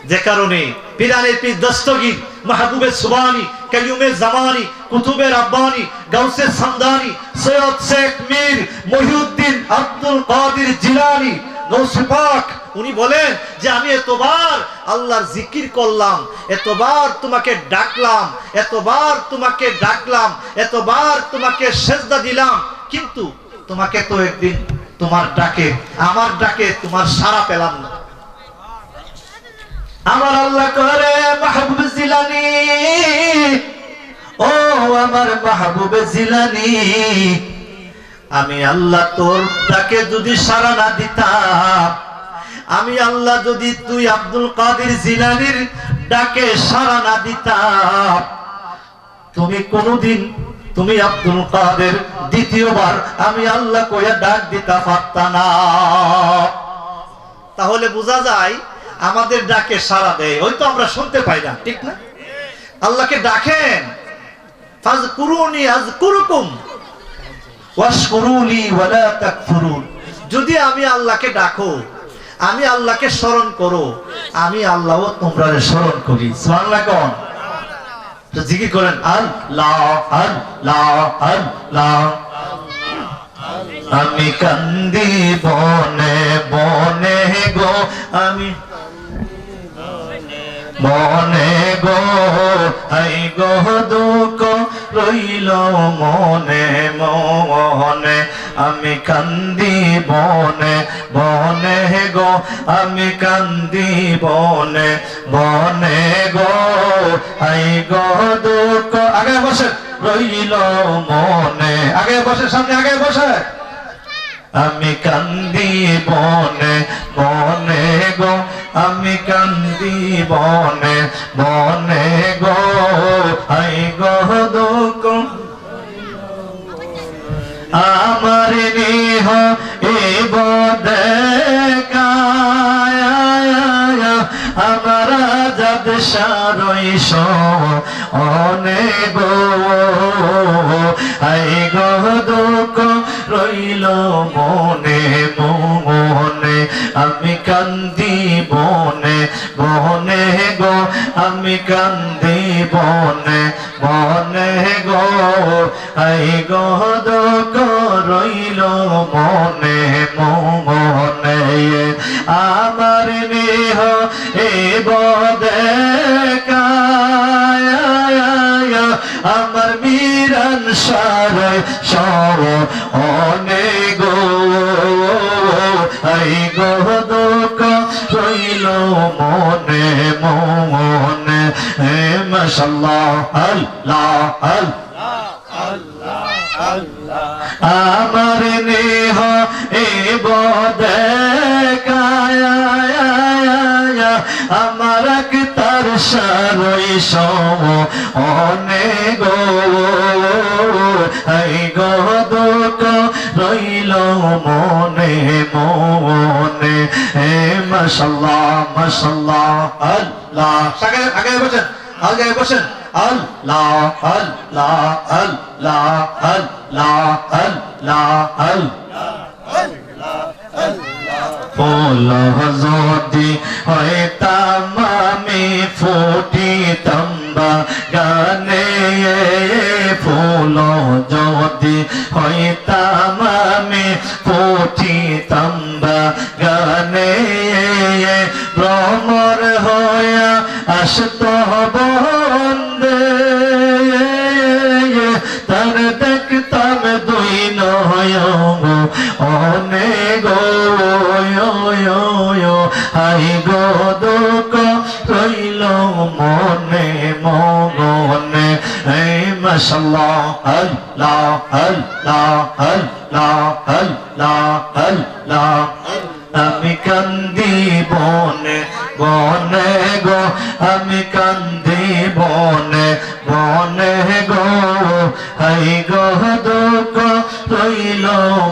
যে কারণে পীরানের পীর দস্তগীর, মাহবুবে সুবহানী, কাইয়ুমে জামানী, কুতুবে রাব্বানী, গাউসে সামদানি, সৈয়দ শেখ মীর মহিউদ্দিন আব্দুল কাদের জিলানী গৌসে পাক উনি বলেন যে আমি এতবার আল্লাহর জিকির করলাম, এতবার তোমাকে ডাকলাম, এতবার তোমাকে ডাকলাম, এতবার তোমাকে সেজদা দিলাম, কিন্তু তোমাকে তো একদিন তোমার ডাকে, আমার ডাকে তোমার সাড়া পেলাম না। আমার আল্লাহ করে মাহবুব জিলানী, ও আমার মাহবুব জিলানী, আমি আল্লাহ তোর ডাকে যদি সাড়া না দিতাম, আমি আল্লাহ যদি তুই আব্দুল কাদের জিলানীর ডাকে সাড়া না দিতাম, তুমি কোনদিন তুমি আব্দুল কাদের দ্বিতীয়বার আমি আল্লাহ কইয়া ডাক দিতে পারতা না। তাহলে বোঝা যায় আমাদের ডাকে সাড়া দেয়, হয়তো আমরা শুনতে পাই না, ঠিক না? আল্লাহকে ডাকেন, ফাজকুরুনি আযকুরুকুম ওয়াশকুরুলি ওয়ালা তাকফুরুন। যদি আমি আল্লাহকে ডাকো, আমি আল্লাহকে স্মরণ করো, আমি আল্লাহও তোমরা স্মরণ করি। সুবহানাল্লাহ কোন জিকির করেন আল্লাহ আল্লাহ আল্লাহ। আমি কান্দি বনে বনে গো, আমি মনে গো, আই গো দুঃখ রইল মনে মনে, আমি কান্দি বনে বনে গো, আমি কান্দি বনে বনে গো, আই গো দুঃখ। আগে বসে রইল মনে, আগে বসে, সামনে আগে বসে। আমি কান্দি বনে বনে গো, আমি কান্দি বনে বনে গো, আই গো দুঃখ। আমার নেহ এ বদেকায়া, আমার আজাদ সারইস অনে গো, আই গো দুঃখ রইল মনে মনে, আমি কান্দি বনে বনে গো, আমি কান্দি বনে বনে গো, আই গো দুঃখ রইল মনে মনে। আমার নেহ এ বদেকায়া, আমার মিরান সারাই সর অনে গো, আই গো দুঃখ রইল মনে মনে। মাশাআল্লাহ আল্লাহ আল্লাহ আল্লাহ। আমার নেহ এ বদেকায়া, আমার তার সারইস অনে গো, আই গো দুঃখ রইল মনে মনে। মাশাআল্লাহ মাশাআল্লাহ আল্লাহ। আগে বসেন, আগে বসেন। আল্লাহ আল্লাহ আল্লাহ আল্লাহ আল্লাহ আল্লাহ। ফুল যদি হইতাম আমি ফুটিতাম বাগানে, ফুল যদি হইতাম আমি ফুটিতাম বাগানে, ভ্রমর হইয়া আসত বন্দে, তার দেখতাম দুই নয়ন অনে গো, আই গো দুঃখ রইল মনে মনে। মাশাআল্লাহ আল্লাহ আল্লাহ আল্লাহ আল্লাহ আল্লাহ আমি কান্দি বনে বনে গো আমি কান্দি বনে বনে গো হাই গো দুঃখ রইল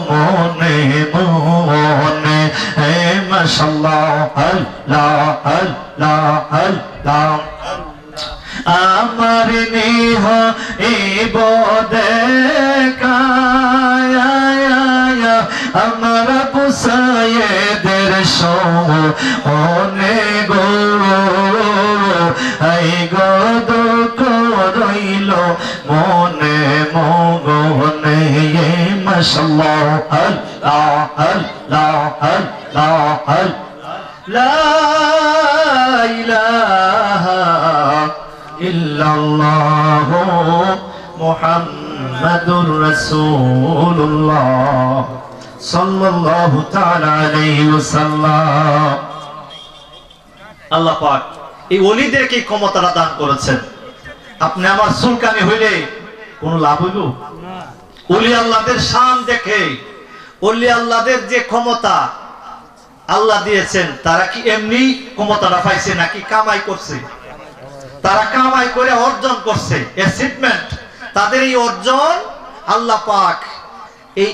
মনে মনে হে মাশাআল্লাহ আল্লাহ আল্লাহ আল্লাহ আমার নিহ ইবদে কায়া আমার পুসায়েদের সোনে গো আই গো দুঃখ রইল মনে মগনে মাশাআল্লাহ আল্লাহ আল্লাহ আল্লাহ লা ইলাহা ইল্লাল্লাহ মুহাম্মাদুর রাসূলুল্লাহ সাল্লাল্লাহু তাআলা আলাইহি ওয়াসাল্লাম। আল্লাহ পাক এই ওলিদেরকে ক্ষমতাটা দান করেছেন। আপনি আমার সুলকানি হইলে কোনো লাভ হইব? ওলি আল্লাহদের শান দেখে, ওলি আল্লাহদের যে ক্ষমতা আল্লাহ দিয়েছেন, তারা কি এমনি ক্ষমতাটা পাইছে নাকি কামাই করছে? তারা কামাই করে অর্জন করছে, অ্যাচিভমেন্ট। তাদের এই অর্জন আল্লাহ পাক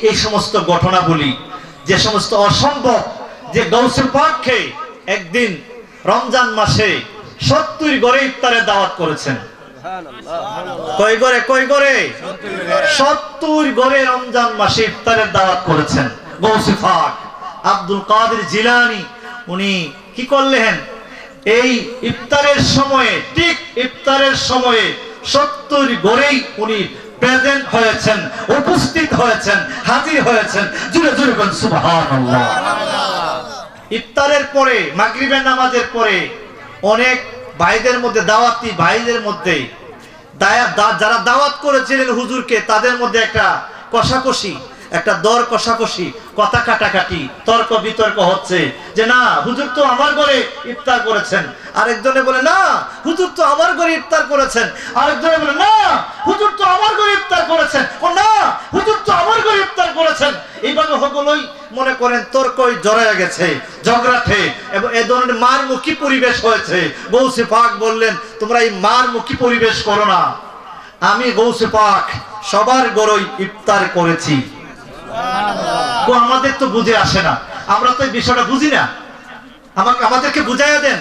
এই সমস্ত ঘটনাবলী, যে সমস্ত অসম্ভব, যে গৌসে পাককে একদিন রমজান মাসে 70 ঘরে ইফতারের দাওয়াত করেছেন। কয় ঘরে 70 ঘরে রমজান মাসে ইফতারের দাওয়াত করেছেন গৌসে পাক আব্দুল কাদের জিলানী। উনি কি করলেন? এই ইফতারের সময়ে, ঠিক ইফতারের সময়ে 70 ঘরেই উনি প্রেজেন্ট হয়েছেন, উপস্থিত হয়েছেন, হাজির হয়েছেন। জুড়ে জুড়ে বলেন সুবহানাল্লাহ। ইফতারের পরে, মাগরিবের নামাজের পরে অনেক ভাইদের মধ্যে, দাওয়াতি ভাইদের মধ্যে, যারা দাওয়াত করেছিলেন হুজুরকে, তাদের মধ্যে একটা কষাকষি, একটা দর কষাকষি, কথা কাটাকাটি, তর্ক বিতর্ক হচ্ছে যে না হুজুর তো আমার ঘরে ইফতার করেছেন। আরেকজনে বলে না হুজুর তো আমার ঘরে ইফতার করেছেন। আরেকজনে বলে না হুজুর তো আমার ঘরে ইফতার করেছেন। ও না হুজুর তো আমার ঘরে ইফতার করেছেন। এইভাবে সকলেই মনে করেন তর্কই জড়ায় গেছে, ঝগড়াটে, এবং এ ধরনের মারমুখী পরিবেশ হয়েছে। গৌসে পাক বললেন তোমরা এই মারমুখী পরিবেশ করো না, আমি গৌসে পাক সবার ঘরেই ইফতার করেছি। আমাদের তো বুঝে আসে না, আমরা তো এই বিষয়টা বুঝি না, আমাদেরকে বুঝাইয়া দেন।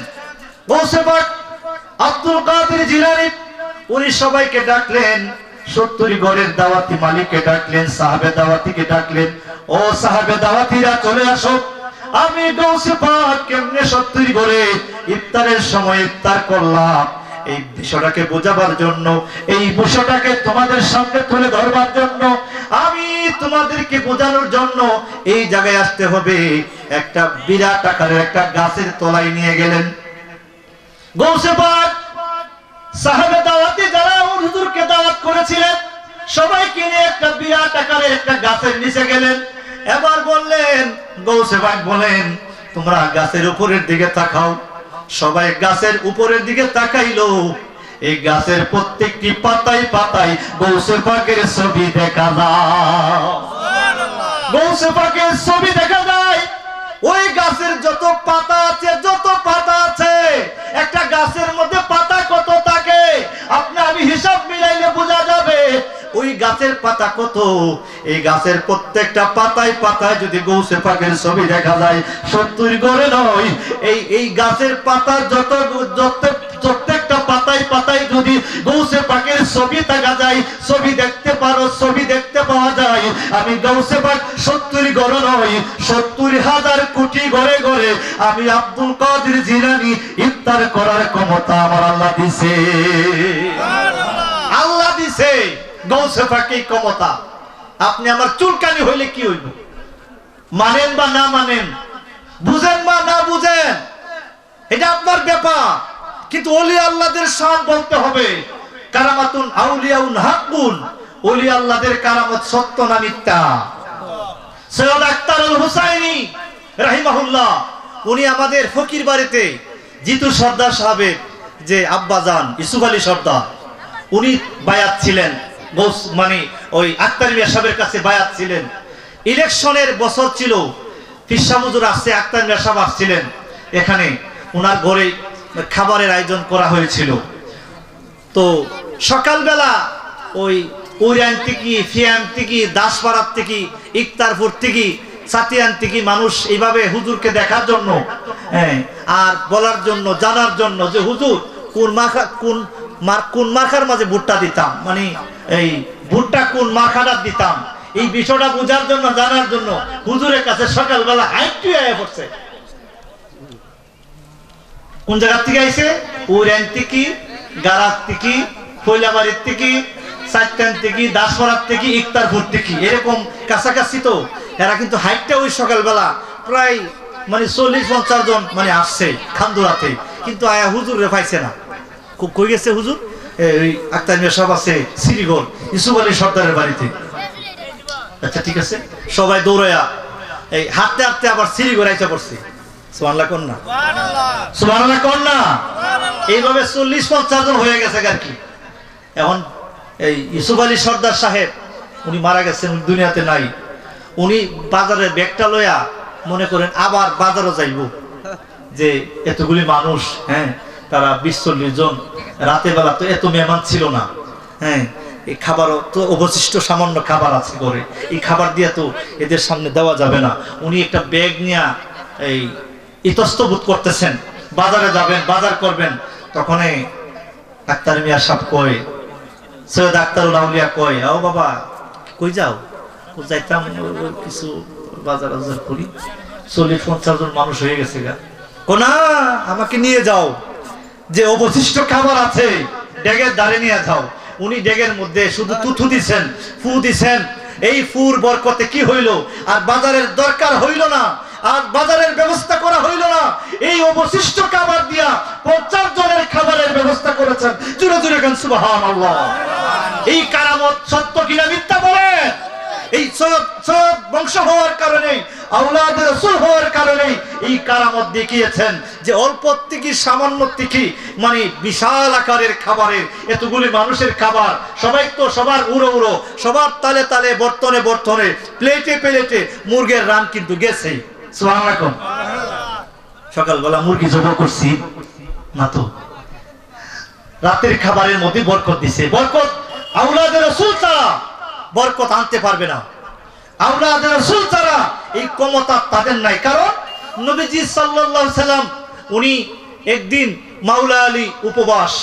গৌসে পাক আব্দুল কাদের জিলানী উনি সবাইকে ডাকলেন, 70 ঘরের দাওয়াতি মালিককে ডাকলেন, সাহাবে দাওয়াতিকে ডাকলেন। ও সাহাবে দাওয়াতিরা চলে আসো, আমি গৌসে পাক কেমনে 70 ঘরে ইফতারের সময় ইফতার করলাম, এই বিষয়টাকে বোঝাবার জন্য, এই বিষয়টাকে তোমাদের সামনে তুলে ধরবার জন্য, আমি তোমাদেরকে বোঝানোর জন্য এই জায়গায় আসতে হবে। একটা বিরাট আকারের একটা গাছের তলায় নিয়ে গেলেন গৌসে পাক। সাহাবে দাওয়াতি যারা হুজুরকে দাওয়াত করেছিলেন সবাইকে নিয়ে একটা বিরাট আকারের একটা গাছের নিচে গেলেন। এবার বললেন, গৌসে পাক বলেন তোমরা গাছের উপরের দিকে তাকাও। সবাই গাছের উপরের দিকে তাকাইলো। এই গাছের প্রত্যেকটি পাতায় পাতায় গৌসে পাকের ছবি দেখা যায়। গৌসে পাকের ছবি দেখা যায়। ওই গাছের যত পাতা আছে, একটা গাছের মধ্যে পাতা কত থাকে আপনি আমি হিসাব মিলাইলে বোঝা যাবে ওই গাছের পাতা কত। এই গাছের প্রত্যেকটা পাতায় পাতায় যদি গৌসে পাকের ছবি দেখা যায়, 70 ঘরে নয়, এই গাছের পাতা প্রত্যেকটা পাতায় পাতায় যদি গৌসে পাকের ছবি দেখা যায়, ছবি দেখতে পারো, ছবি দেখতে পাওয়া যায়, আমি গৌসে পাক 70 ঘর নয়, 70,000 কোটি ঘরে ঘরে আমি আব্দুল কাদের জিলানী ইফতার করার ক্ষমতা আমার আল্লাহ দিছে। আল্লাহ দিছে গৌসে পাকের ক্ষমতা। আপনি আমার চুলকানি হইলে কি হইব? মানেন বা না মানেন, বুঝেন বা না বুঝেন, এটা আপনার ব্যাপার। কিন্তু ওলি আল্লাহদের শান বলতে হবে। কারামাতুন আউলিয়াউন হাক্কুন, ওলি আল্লাহদের কারামত সত্য না মিথ্যা। সৈয়দ আখতারুল হুসাইনি রাহিমাহুল্লাহ, উনি আমাদের ফকির বাড়িতে জিতু সর্দার সাহেবের যে আব্বাজান ইউসুফ আলী সর্দার, উনি বায়াত ছিলেন। মানে ওই আক্তার মিয়া সাহেবের কাছে বায়াত ছিলেন। ইলেকশনের বছর ছিল, ফিরসা হুজুর আসছে, আক্তার মিয়া সাহেব আসছিলেন এখানে, ওনার ঘরে খাবারের আয়োজন করা হয়েছিল। তো সকালবেলা ওই উইরান থেকে, ফিয়াম থেকে, দাসপাড়ার থেকে, ইকতারপুর থেকে, সাতিয়ান থেকে মানুষ এইভাবে হুজুরকে দেখার জন্য, হ্যাঁ, আর বলার জন্য, জানার জন্য যে হুজুর কোন মার্কার মাঝে ভুট্টা দিতাম, মানে এই ভুট্টা কোন মার্কাটা দিতাম, এই বিষয়টা বোঝার জন্য, জানার জন্য হুজুরের কাছে সকালবেলা হাইটু আয়া পড়ছে। কোন জায়গা থেকে আইছে? উইরান থেকে, গারাত থেকে, ফৈলাবাড়ির থেকে, সাইটান থেকে, দাসপাড়ার থেকে, ইকতারপুর থেকে, এরকম কাছাকাছি। তো এরা কিন্তু হাইটটা ওই সকালবেলা প্রায় মানে 40-50 জন মানে আসছে খান্দুরাতে, কিন্তু আয়া হুজুর রে পাইছে না। কই গেছে হুজুর? এই আক্তার মিয়া সাহেব আছে শ্রীগড় ইউসুফ আলী সর্দারের বাড়িতে। আচ্ছা ঠিক আছে, সবাই দৌড়ায়া এই হাঁটতে হাঁটতে আবার শ্রীগড় আইসা পড়ছে। সুবহানাল্লাহ কোন না, সুবহানাল্লাহ কোন না। এইভাবে 40-50 জন হয়ে গেছে আর কি। এখন এই ইউসুফ আলী সর্দার সাহেব উনি মারা গেছেন, দুনিয়াতে নাই। উনি বাজারে ব্যাগটা লইয়া মনে করেন আবার বাজারও যাইব, যে এতগুলি মানুষ, হ্যাঁ, তারা 20-40 জন, রাতে বেলা তো এত মেহমান ছিল না, হ্যাঁ, এই খাবারও তো অবশিষ্ট সামান্য খাবার আছে ঘরে, এই খাবার দিয়ে তো এদের সামনে দেওয়া যাবে না। উনি একটা ব্যাগ নিয়ে এই ইতস্তবোধ করতেছেন, বাজারে যাবেন, বাজার করবেন। তখন আক্তার মিয়া সাহেব কয়, সৈয়দ আক্তারুল আউলিয়া কয়, ও বাবা কই যাও? যাইতাম কিছু বাজার বাজার করি, 40-50 জন মানুষ হয়ে গেছে গা। কোনা আমাকে নিয়ে যাও, যে অবশিষ্ট খাবার আছে ডেগের ধারে নিয়ে যাও। উনি ডেগের মধ্যে শুধু তুথু দিছেন, ফু দিছেন। এই ফুর বরকতে কি হইল, আর বাজারের দরকার হইল না, আর বাজারের ব্যবস্থা করা হইল না। এই অবশিষ্ট খাবার দিয়া 50 জনের খাবারের ব্যবস্থা করেছেন। জোরে জোরে গান সুবহানাল্লাহ। এই কারামত সত্য কিনা মিথ্যা বলেন? এই সৈয়দ বংশ হওয়ার কারণে, আওলাদে রাসূল হওয়ার কারণে এই কারামত দেখিয়েছেন যে অল্প থেকে সামান্য থেকে মানে বিশাল আকারের খাবারের, এতগুলি মানুষের খাবার, সবাই তো সবার উড়ো উড়ো, সবার তালে তালে, বর্তনে বর্তনে, প্লেটে প্লেটে মুরগের রান কিন্তু গেছে। সুবহানাল্লাহ। সকালবেলা মুরগি জবাই করছি না, তো রাতের খাবারের মধ্যে বরকত দিছে। বরকত আওলাদে রাসূল ছাড়া বরকত আনতে পারবে না। আওলাদে রাসূল ছাড়া এই ক্ষমতা তাদের নাই। কারণ নবীজি সাল্লাল্লাহু আলাইহি সাল্লাম উনি একদিন মাওলা আলী উপবাস,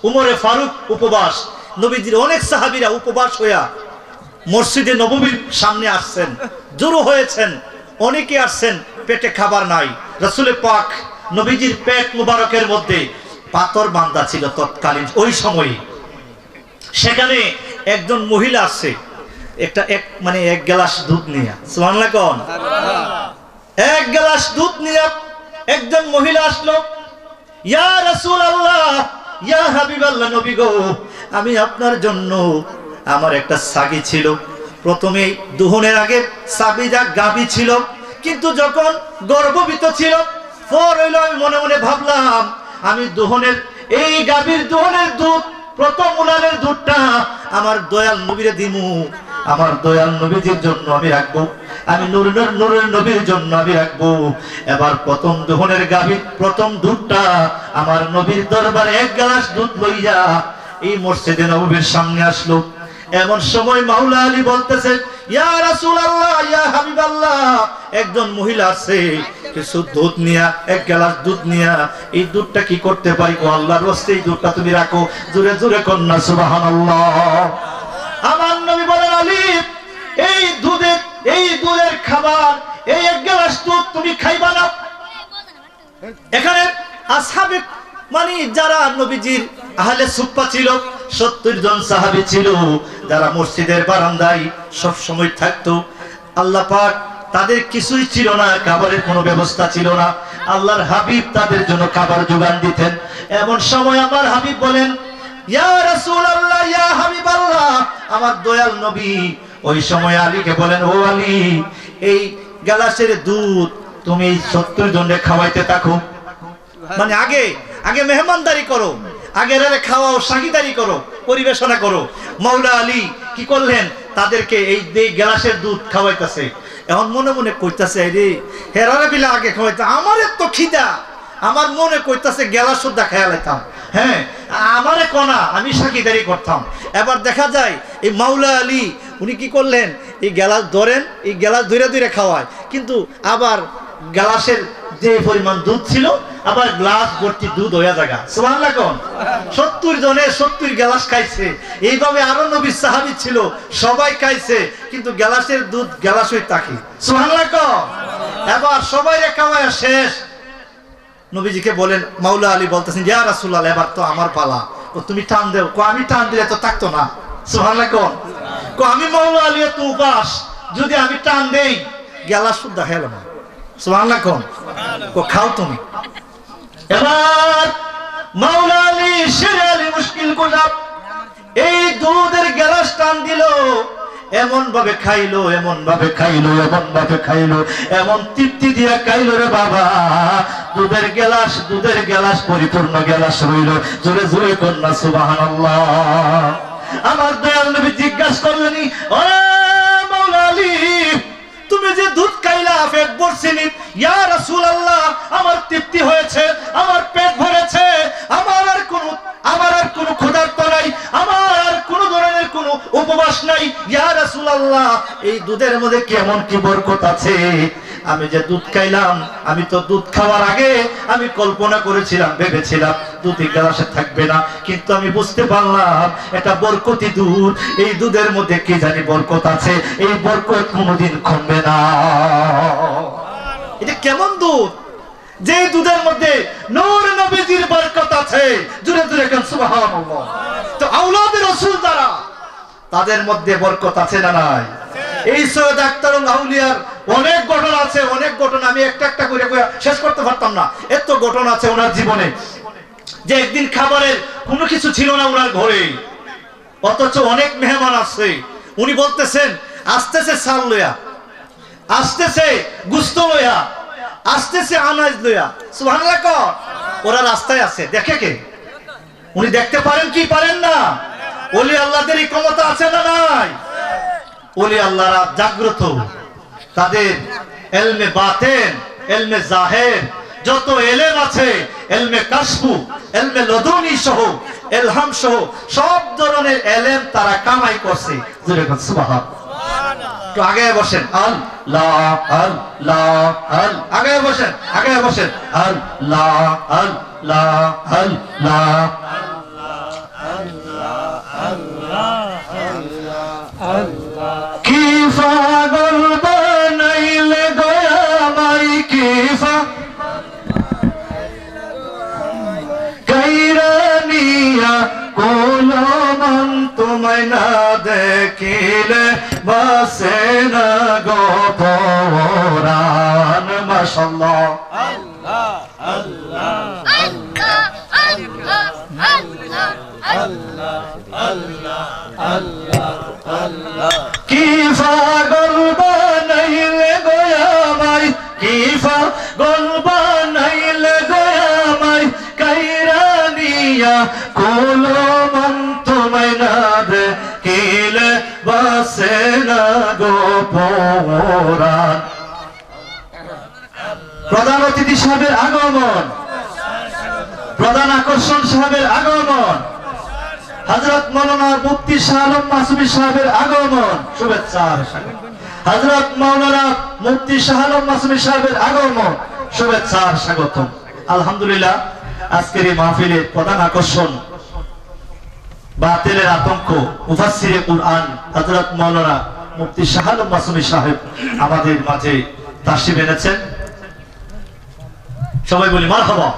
উমরে ফারুক উপবাস, নবীজির অনেক সাহাবীরা উপবাস হইয়া মসজিদে নববীর সামনে আসছেন, জড়ো হয়েছেন। অনেকে আসছেন, পেটে খাবার নাই। রাসূলে পাক নবীজির পেট মুবারকের মধ্যে পাথর বাঁধা ছিল তৎকালীন ওই সময়ে। সেখানে একজন মহিলা আসছে, মানে এক গ্লাস দুধ নিয়ে। সুবহানাল্লাহ কোন? এক গ্লাস দুধ নিয়ে একজন মহিলা আসলো। ইয়া রাসূলুল্লাহ, ইয়া হাবিবাল্লাহ, নবী গো, আমি আপনার জন্য, আমার একটা ছাগি ছিল, প্রথমে দোহনের আগে সাবিজা গাবি ছিল, কিন্তু যখন গর্ভবতী ছিল, পর হইল আমি মনে মনে ভাবলাম আমি দোহনের, এই গাবির দোহনের দুধ, প্রথম উলানের দুধটা আমার দয়াল নবীরে দিমু, আমার দয়াল নবীজির জন্য আমি রাখবো, আমি নূরের নবীর জন্য আমি রাখবো। এবার প্রথম দোহনের গাভীর প্রথম দুধটা আমার নবীর দরবারে এক গ্লাস দুধ লইয়া এই মসজিদে নববীর সামনে আসলো। এমন সময় মাওলা আলী বলতেছে, ইয়া রাসূলুল্লাহ, ইয়া হাবিবাল্লাহ, একজন মহিলা আছে কিছু দুধ নিয়া, এক গ্লাস দুধ নিয়া, এই দুধটা কি করতে পারি গো আল্লাহর রাস্তে, এই দুধটা তুমি রাখো। জোরে জোরে কন্যা সুবহানাল্লাহ। আমার নবী বলেন, আলী, এই দুধের খাবার, এই এক গ্লাস দুধ তুমি খাইবা না। এখানে আসহাবে মানে যারা নবীজির আহলে সুফফা ছিল, 70 জন সাহাবী ছিল, যারা মসজিদের বারান্দায় সব সময় থাকতো। আল্লাহ পাক তাদের কিছুই ছিল না, খাবারের কোনো ব্যবস্থা ছিল না। আল্লাহর হাবিব তাদের জন্য খাবার জোগান দিতেন। এমন সময় আমার হাবিব বলেন, ইয়া রাসূলুল্লাহ, ইয়া হাবিবাল্লাহ, আমার দয়াল নবী ওই সময় আলীকে বলেন, ও আলী, এই গ্লাসের দুধ তুমি 70 জনের খাওয়াইতে থাকো। মানে আগে মেহমানদারি করো, আগে খাওয়াও, সাকিদারি করো, পরিবেশনা করো। মাওলা আলী কি করলেন, তাদেরকে এই গ্লাসের দুধ খাওয়াইতেছে। এখন মনে মনে কইতাছে, রে হেরারে বিলা আগে খাওয়াইতে, আমার এত খিদা, আমার মনে কইতাছে গেলা সুদ্ধা খেয়া লাইতাম। হ্যাঁ, আমারে কনা, আমি সাকিদারি করতাম। এবার দেখা যায় এই মাওলা আলী উনি কি করলেন, এই গ্লাস ধরেন, এই গ্লাস ধরে ধরে খাওয়ায়, কিন্তু আবার গ্লাসের যে পরিমাণ দুধ ছিল আবার গ্লাস ভর্তি দুধ হইয়া জায়গা। সুবহানাল্লাহ কোন 70 জনে 70 গ্লাস খাইছে। এইভাবে আরো নবী সাহাবী ছিল, সবাই খাইছে, কিন্তু গ্লাসের দুধ গ্লাসই তাকি। সুবহানাল্লাহ কোন। এবার সবাই খাওয়ায় শেষ, নবীজিকে বলেন, মাওলা আলী বলতেছেন, ইয়া রাসূলুল্লাহ এবার তো আমার পালা, তুমি টান দেও। আমি টান দিলে তো থাকতো না। সুবহানাল্লাহ কোন। আমি মাওলা আলী তো উপাস, যদি আমি টান দেই গ্লাস সুদ্ধা খেলো না। সুবহানাল্লাহ কোন। খাও তুমি। এবার মাওলা আলী শেরে আলী মুশকিল কুজা এই দুধের গ্লাস টান দিল, এমন ভাবে খাইলো, এমন ভাবে খাইলো, এমন ভাবে খাইলো, এমন তৃপ্তি দিয়া খাইলো রে বাবা, দুধের গ্লাস পরিপূর্ণ গ্লাস হইল। জোরে জোরে কন্যা সুবহানাল্লাহ। আমার দয়াল নবী জিজ্ঞাসা করলেন, ও মাওলা আলী তুমি যে দুধ খাইলা পেট ভরছিনি, ইয়া রাসূলুল্লাহ আমার তৃপ্তি হয়েছে, আমার পেট ভরেছে, আমার আর কোনো ক্ষুধার্ত নাই, আমার আর কোনো ধরনের কোনো উপবাস নাই। ইয়া রাসূলুল্লাহ এই দুধের মধ্যে কেমন কি বরকত আছে। আমি যে দুধ খাইলাম, আমি তো দুধ খাওয়ার আগে আমি কল্পনা করেছিলাম, ভেবেছিলাম দুধ গ্লাসে থাকবে না, কিন্তু আমি বুঝতে পারলাম এটা বরকতি দুধ, এই দুধের মধ্যে কি জানি বরকত আছে, এই বরকত কোনোদিন কমবে না। এটা কেমন দুধ, যে দুধের মধ্যে নূর নবীজির বরকত আছে। জোরে জোরে কান সুবহানাল্লাহ। তো আওলাদ রাসূল যারা, তাদের মধ্যে বরকত আছে না নাই? এই সৈয়দ আখতারুল আউলিয়ার অনেক ঘটনা আছে, অনেক ঘটনা, আমি একটা একটা করে শেষ করতে পারতাম না, এত ঘটনা আছে ওনার জীবনে। যে একদিন খাবারের কোনো কিছু ছিল না ওনার ঘরে, অথচ অনেক মেহমান আসছে। উনি বলতেছেন, আসতেছে চাল লইয়া, আসতেছে গুস্ত লইয়া, আসতেছে আনাজ লইয়া। সুবহানাল্লাহ কর। ওরা রাস্তায় আছে, দেখে কে? উনি দেখতে পারেন কি পারেন না? ওলি আল্লাহদের এই ক্ষমতা আছে না নাই? ওলি আল্লাহরা জাগ্রত, তাদের ইলমে বাতিন, ইলমে জাহির, যত ইলম আছে, ইলমে কাশফু, ইলমে লদুনি সহ, ইলহাম সহ সব ধরনের ইলম তারা কামাই করছে। জোরে বল সুবহানাল্লাহ। তো আগে বসেন, আল্লাহ আল্লাহ আল্লাহ, আগে বসেন, আগে বসেন, আল্লাহ আল্লাহ আল্লাহ কি পাগল বানাইলে গোয়ামাই, কি কাইরানিয়া কোলো মন তোমায় না দেখিলে বাসে না গো পরাণ। মাশাআল্লাহ। আল্লাহ আল্লাহ আল্লাহ আল্লাহ আল্লাহ আল্লাহ আল্লাহ আল্লাহ। কি পাগল বানাইলে গোয়ামাই, কি পাগল বানাইলে গোয়ামাই, কাইরানিয়া কোলো মন তোমায় না দেখিলে বাসে না গো পরাণ। প্রধান অতিথি সাহেবের আগমন, প্রধান আকর্ষণ সাহেবের আগমন, হযরত মাওলানা মুফতি শাহ আলম মাসুমি সাহেবের আগমন, শুভেচ্ছা। হযরত মাওলানা মুফতি শাহ আলম মাসুমি সাহেবের আগমন, শুভেচ্ছা, স্বাগতম। আলহামদুলিল্লাহ, আজকের এই মাহফিলের প্রধান আকর্ষণ, বাতিলের আতঙ্ক, মুফাসসিরে কুরআন হযরত মাওলানা মুফতি শাহ আলম মাসুমি সাহেব আমাদের মাঝে তাশরীফ এনেছেন। সবাই বলি মারহাবা।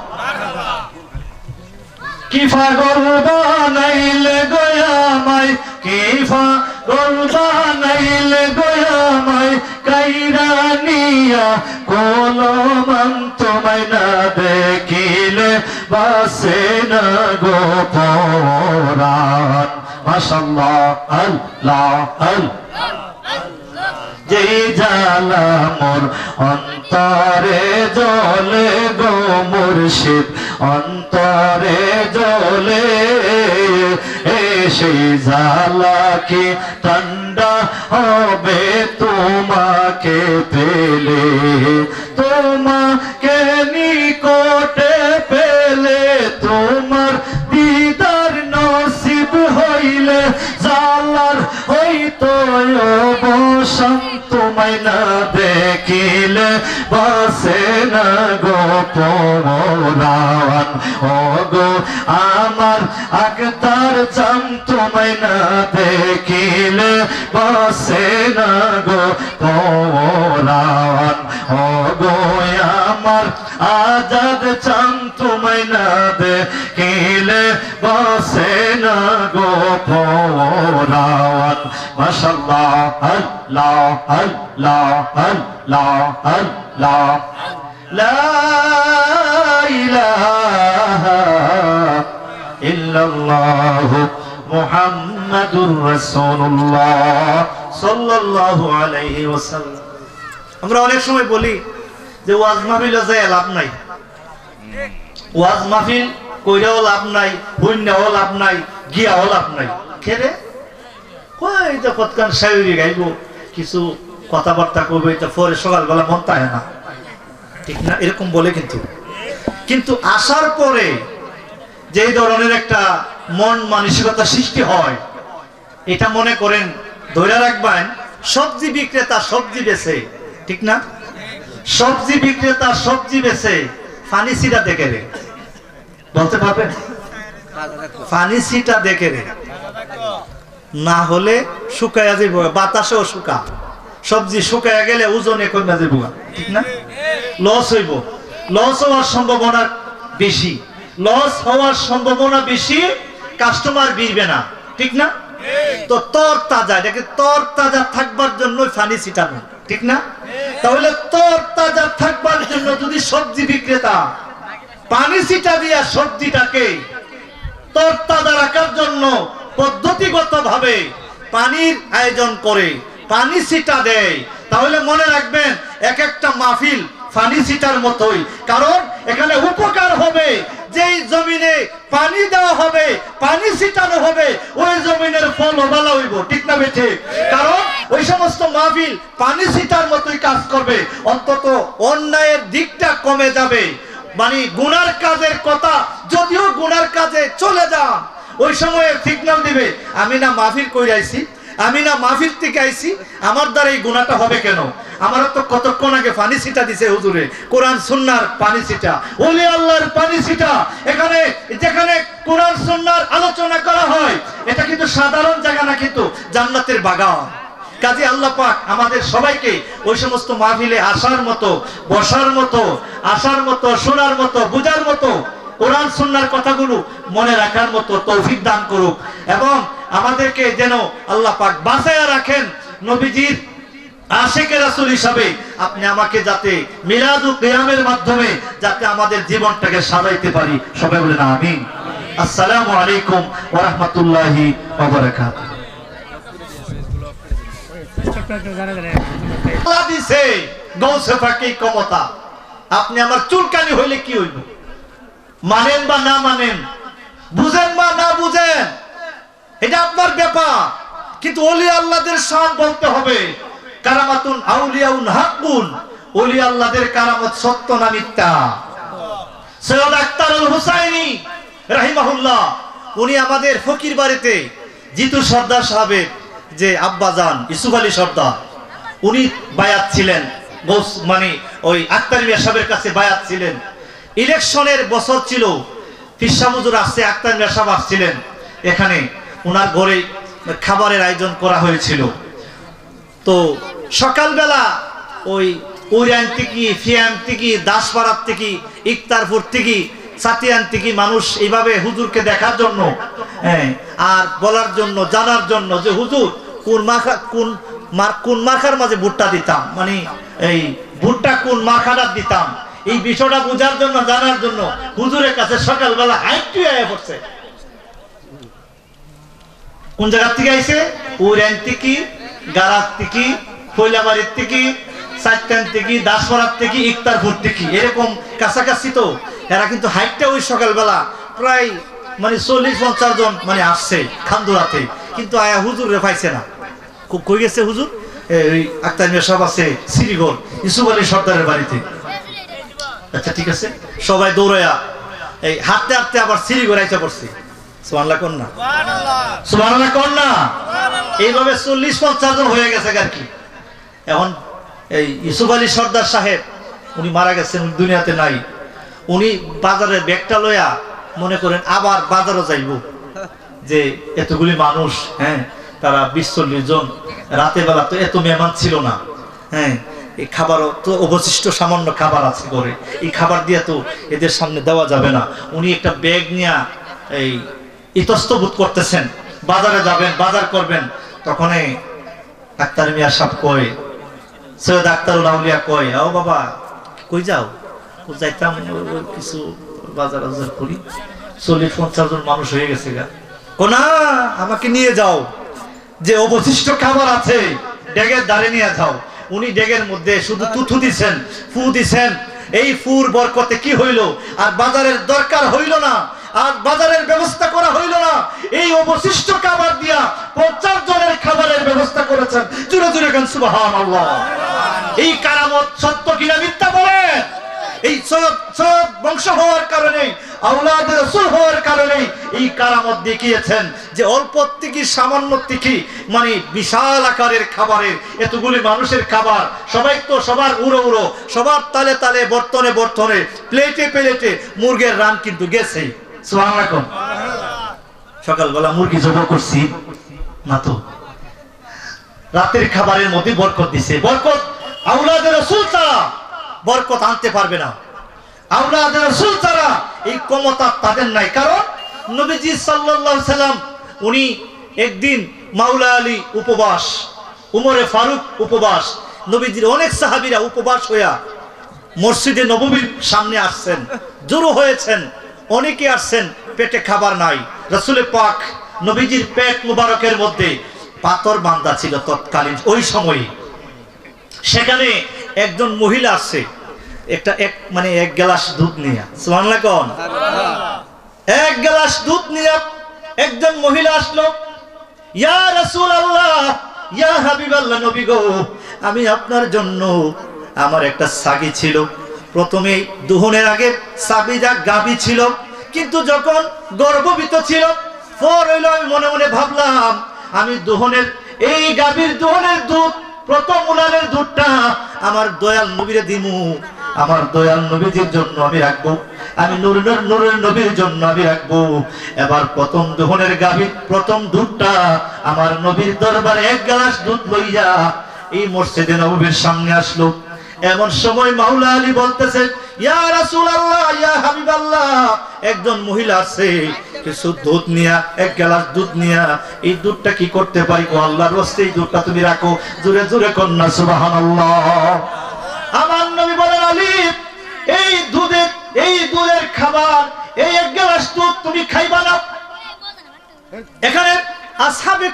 কি পাগল বানাইলে গোয়ামাই, কি পাগল বানাইলে গোয়ামাই, কাইরানিয়া কোলো মন তোমায় না দেখিলে বাসে না গো পরাণ। মাশাআল্লাহ। আল্লাহ আল্লাহ। যেই জ্বালা মোর অন্তরে জ্বলে গো মুর্শিদ অন্তরে জ্বলে সেই জ্বালা কি ঠান্ডা হবে তোমাকে পেলে তোমাকে নিকটে পেলে তোমার দিদার নসিব হইলে জালার হইতো অবসান তোমায় না দেখিলে বাসে না গো পরাণ ও গো আমার আখতার জান তোমায় না দেখিলে বাসে না গো পরাণ ও গো আমার আজাদ চান তোমায় না দেখিলে বাসে না গো পরাণ মাশাআল্লাহ আল্লাহ আল্লাহ আল্লাহ আল্লাহ লা ইলাহা ইল্লাল্লাহ মুহাম্মাদুর রাসূলুল্লাহ সাল্লাল্লাহু আলাইহি ওয়াসাল্লাম। আমরা অনেক সময় বলি যে ওয়াজ মাহফিলে যায় লাভ নাই, ওয়াজ মাহফিল কইরাও লাভ নাই, হইনাও লাভ নাই, গিয়াও লাভ নাই। কেরে কই তো কতক্ষণ শায়রি গাইবো, কিছু কথাবার্তা করবো, এটা পরে সকালবেলা মন তাই না, ঠিক না? এরকম বলে। কিন্তু আসার পরে যে ধরনের একটা মন মানসিকতা সৃষ্টি হয়, এটা মনে করেন ধরে রাখবেন সবজি বিক্রেতা সবজি বেচে, ঠিক না? সবজি বিক্রেতা সবজি বেচে, ফানিসিটা দেখে রে, বলতে পারবেন? ফানিসিটা দেখে রে, না হলে শুকায়া যাইব, বাতাসেও শুকা, সবজি শুকায়া গেলে ওজনে কমে যাইব, ঠিক না? লস হইব, লস হওয়ার সম্ভাবনা বেশি, লস হওয়ার সম্ভাবনা বেশি, কাস্টমার বিরবে না, ঠিক না? তো তর তাজা, এটাকে তর তাজা থাকবার জন্য ফানি ছিটানো, ঠিক না? তাহলে তর তাজা থাকবার জন্য যদি সবজি বিক্রেতা পানি ছিটা দিয়া সবজিটাকে তর তাজা রাখার জন্য পদ্ধতিগত ভাবে পানির আয়োজন করে পানি ছিটা দেয়, তাহলে মনে রাখবেন এক একটা মাহফিল পানি ছিটার মতোই। কারণ এখানে উপকার হবে, যেই জমিনে পানি দেওয়া হবে, পানি ছিটানো হবে, ওই জমিনের ফল ভালো হইব, ঠিক না বেঠে? কারণ ওই সমস্ত মাহফিল পানি ছিটার মতোই কাজ করবে, অন্তত অন্যায়ের দিকটা কমে যাবে। মানে গুনার কাজের কথা যদিও গুনার কাজে চলে যান, ওই সময়ে সিগন্যাল দিবে, আমি না মাহফিল কইরা আইছি, আমি না মাহফিল থেকে আইছি, আমার দ্বারা এই গুনাহটা হবে কেন? আমার তো কতক্ষণ আগে পানি ছিটা দিছে হুজুরে, কোরআন সুন্নাহর পানি ছিটা, ওলি আল্লাহর পানি ছিটা। এখানে যেখানে কোরআন সুন্নাহর আলোচনা করা হয়, এটা কিন্তু সাধারণ জায়গা না, কিন্তু জান্নাতের বাগান। কাজে আল্লাহ পাক আমাদের সবাইকে ওই সমস্ত মাহফিলে আসার মতো, বসার মতো, আসার মতো, শোনার মতো, বুঝার মতো, কোরআন সুন্নাহর কথাগুলো মনে রাখার মতো তৌফিক দান করুক, এবং আমাদেরকে যেন আল্লাহ পাক বাঁচায়া রাখেন নবীজির আশিকে রাসূল হিসাবে। আপনি আমাকে যাতে মিলাদ ও কিয়ামের মাধ্যমে যাতে আমাদের জীবনটাকে সাজাইতে পারি, সবাই বলেন আমিন। আসসালামু আলাইকুম ওয়া রাহমাতুল্লাহি ওয়া বারাকাতুহু। আল্লাহ দিছে গৌসে পাকে ক্ষমতা, আপনি আমার চুলকানি হইলে কি হইব? মানেন বা না মানেন, বুঝেন বা না বুঝেন, এটা আপনার ব্যাপার। কিন্তু ওলি আল্লাহদের শান বলতে হবে, কারামাতুন আউলিয়াউন হাক্কুন, ওলি আল্লাহদের কারামত সত্য না মিথ্যা। সৈয়দ আখতারুল হুসাইনি রাহিমাহুল্লাহ, উনি আমাদের ফকির বাড়িতে জিতু সর্দার সাহেবের যে আব্বাজান ইউসুফ আলী সর্দার, উনি বায়াত ছিলেন, মানে ওই আখতার মিয়া সাহেবের কাছে বায়াত ছিলেন। ইলেকশনের বছর ছিল, ফিরসা হুজুর আসছে, আখতার মিয়া সাহেব আসছিলেন, এখানে ওনার ঘরে খাবারের আয়োজন করা হয়েছিল। তো সকালবেলা ওই উড়ান থেকে, ফিয়ান থেকে, দাসপাড়ার থেকে, ইকতারপুর থেকে, সাতিয়ান থেকে মানুষ এইভাবে হুজুরকে দেখার জন্য, আর বলার জন্য, জানার জন্য যে হুজুর কোন মার্কার মাঝে ভুট্টা দিতাম, মানে এই ভুট্টা কোন মার্কাটা দিতাম, এই বিষয়টা বোঝার জন্য, জানার জন্য হুজুরের কাছে সকালবেলা হাইটু আয়া পড়ছে। কোন জায়গা থেকে আইছে? উড়ান থেকে, গারাত থেকে, পয়লাবাড়ির থেকে, চারটান থেকে, দাসপাড়ার থেকে, ইফতারপুর থেকে, এরকম কাছাকাছি। তো এরা কিন্তু হাইটটা ওই সকালবেলা প্রায় মানে 40-50 জন মানে আসছে খান্দুরাতে, কিন্তু আয়া হুজুর রে পাইছে না। কই গেছে হুজুর? এই আক্তার মিয়া সব আছে শ্রীগড় ইউসুফ আলী সর্দারের বাড়িতে। আচ্ছা ঠিক আছে, সবাই দৌড়াইয়া এই হাঁটতে হাঁটতে আবার শ্রীগড় আইসা পড়ছে। সুবহানাল্লাহ কোন না? সুবহানাল্লাহ কোন না? এইভাবে 40-50 জন হয়ে গেছে আর কি। এখন এই ইউসুফ আলী সর্দার সাহেব উনি মারা গেছেন, উনি দুনিয়াতে নাই। উনি বাজারে ব্যাগটা লইয়া মনে করেন আবার বাজারও যাইব, যে এতগুলি মানুষ, হ্যাঁ তারা 20-40 জন, রাতে বেলা তো এত মেহমান ছিল না, হ্যাঁ এই খাবারও তো অবশিষ্ট সামান্য খাবার আছে করে, এই খাবার দিয়ে তো এদের সামনে দেওয়া যাবে না। উনি একটা ব্যাগ নিয়ে এই ইতস্তবোধ করতেছেন, বাজারে যাবেন, বাজার করবেন। তখন আক্তার মিয়া সাহেব কয়, সৈয়দ আক্তারুল আউলিয়া কয়, ও বাবা কই যাও? যাইতাম কিছু বাজার বাজার করি, 40-50 জন মানুষ হয়ে গেছে গা। কোনা আমাকে নিয়ে যাও, যে অবশিষ্ট খাবার আছে ডেগের ধারে নিয়ে যাও। উনি ডেগের মধ্যে শুধু তুথু দিছেন, ফু দিছেন। এই ফুর বরকতে কি হইল, আর বাজারের দরকার হইল না, আর বাজারের ব্যবস্থা করা হইল না। এই অবশিষ্ট খাবার দিয়া 50 জনের খাবারের ব্যবস্থা করেছেন। জোরে জোরে গান সুবহানাল্লাহ। এই কারামত সত্য কিনা মিথ্যা বলেন? এই সৈয়দ বংশ হওয়ার কারণে, আওলাদে রাসূল হওয়ার কারণে এই কারামত দেখিয়েছেন, যে অল্প থেকে সামান্য থেকে মানে বিশাল আকারের খাবারের, এতগুলি মানুষের খাবার, সবাই তো সবার উড়ো উড়ো, সবার তালে তালে, বর্তনে বর্তনে, প্লেটে প্লেটে মুরগের রান কিন্তু গেছে। সুবহানাল্লাহ। সকালবেলা মুরগি জবাই করছি না তো, রাতের খাবারের মধ্যে বরকত দিছে। বরকত আওলাদে রাসূল ছাড়া বরকত আনতে পারবে না। আওলাদে রাসূল ছাড়া এই ক্ষমতা তাদের নাই। কারণ নবীজি সাল্লাল্লাহু আলাইহি সাল্লাম উনি একদিন মাওলা আলী উপবাস, উমরে ফারুক উপবাস, নবীজির অনেক সাহাবীরা উপবাস হইয়া মসজিদে নববীর সামনে আসছেন, জড়ো হয়েছেন, অনেকে আসছেন, পেটে খাবার নাই। রাসূল পাক নবীজির পেট মুবারকের মধ্যে পাথর বাঁধা ছিল তৎকালীন ওই সময়ে। সেখানে একজন মহিলা আসছে, মানে এক গ্লাস দুধ নিয়ে। সুবহানাল্লাহ কোন? এক গ্লাস দুধ নিয়ে একজন মহিলা আসলো। ইয়া রাসূলুল্লাহ, ইয়া হাবিবাল্লাহ, নবী গো, আমি আপনার জন্য, আমার একটা ছাগি ছিল, প্রথমে দুহনের আগে সাবিজা গাবি ছিল, কিন্তু যখন গর্ভবতী ছিল, পর হইল আমি মনে মনে ভাবলাম আমি দুহনের, এই গাবির দুহনের দুধ, প্রথম উলানের দুধটা আমার দয়াল নবীরে দিমু, আমার দয়াল নবীজির জন্য আমি রাখবো, আমি নূরের নবীর জন্য আমি রাখবো। এবার প্রথম দুহনের গাভীর প্রথম দুধটা আমার নবীর দরবারে এক গ্লাস দুধ লইয়া এই মসজিদে নববীর সামনে আসলো। এমন সময় মাওলা আলী বলতেছে, ইয়া রাসূলুল্লাহ, ইয়া হাবিবাল্লাহ, একজন মহিলা আছে কিছু দুধ নিয়া, এক গ্লাস দুধ নিয়া, এই দুধটা কি করতে পারি? ও আল্লাহর রাস্তে এই দুধটা তুমি রাখো। জোরে জোরে কন্যা সুবহানাল্লাহ। আমার নবী বলেন, আলী, এই দুধের খাবার, এই এক গ্লাস দুধ তুমি খাইবা না। এখানে আসহাবে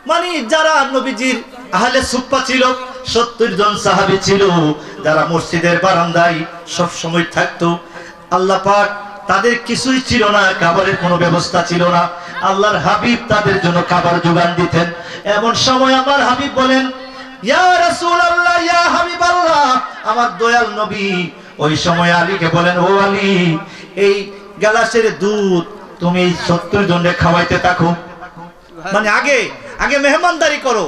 মানে যারা নবীজির আহলে সুফফা ছিল, 70 জন সাহাবী ছিল, যারা মসজিদের বারান্দায় সব সময় থাকতো। আল্লাহ পাক তাদের কিছুই ছিল না, খাবারের কোনো ব্যবস্থা ছিল না। আল্লাহর হাবিব তাদের জন্য খাবার জোগান দিতেন। এমন সময় আমার হাবিব বলেন, ইয়া রাসূলুল্লাহ, ইয়া হাবিবাল্লাহ, আমার দয়াল নবী। ওই সময় আলীকে বলেন, ও আলী, এই গ্লাসের দুধ তুমি 70 জনকে খাওয়াইতে থাকো। মানে আগে মেহমানদারি করো,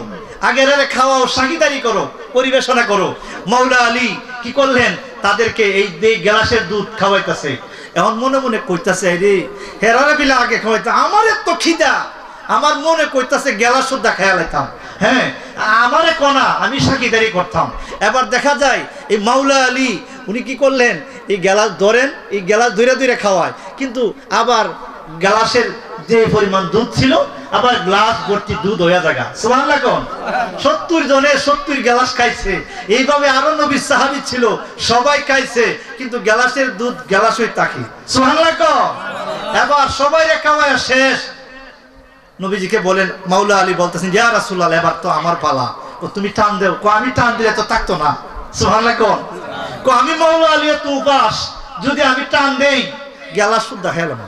আগে খাওয়াও, সাগিদারি করো, পরিবেশনা করো। মাওলা আলী কি করলেন? তাদেরকে এই গ্লাসের দুধ খাওয়াইতেছে। এখন মনে মনে কইতাছে, রে হেরারে বিলা আগে খাওয়াইতে, আমার এত খিদা, আমার মনে কইতাছে গ্লাস সুদ্ধা খেয়া লাইতাম, হ্যাঁ আমারে কোনা, আমি সাগিদারি করতাম। এবার দেখা যায় এই মাওলা আলী উনি কি করলেন, এই গ্লাস ধরেন, এই গ্লাস ধরে ধরে খাওয়ায়, কিন্তু আবার গ্লাসের যে পরিমাণ দুধ ছিল, আবার গ্লাস ভর্তি দুধ হইয়া জায়গা। সুবহানাল্লাহ কোন? 70 জনে 70 গ্লাস খাইছে। এইভাবে আরো নবী সাহাবী ছিল, সবাই খাইছে, কিন্তু গ্লাসের দুধ গ্লাস হই তাকি। সুবহানাল্লাহ কোন? এবার সবাই খাওয়া শেষ। নবীজিকে বলেন, মাওলা আলী বলতেছেন, ইয়া রাসূলুল্লাহ, এবার তো আমার পালা। তুমি টান দেও, আমি টান দিলে তো থাকতো না। সুবহানাল্লাহ কোন আমি মাওলা আলী তো উপাস, যদি আমি টান দেই গেলা শুদ্ধ খেলো না।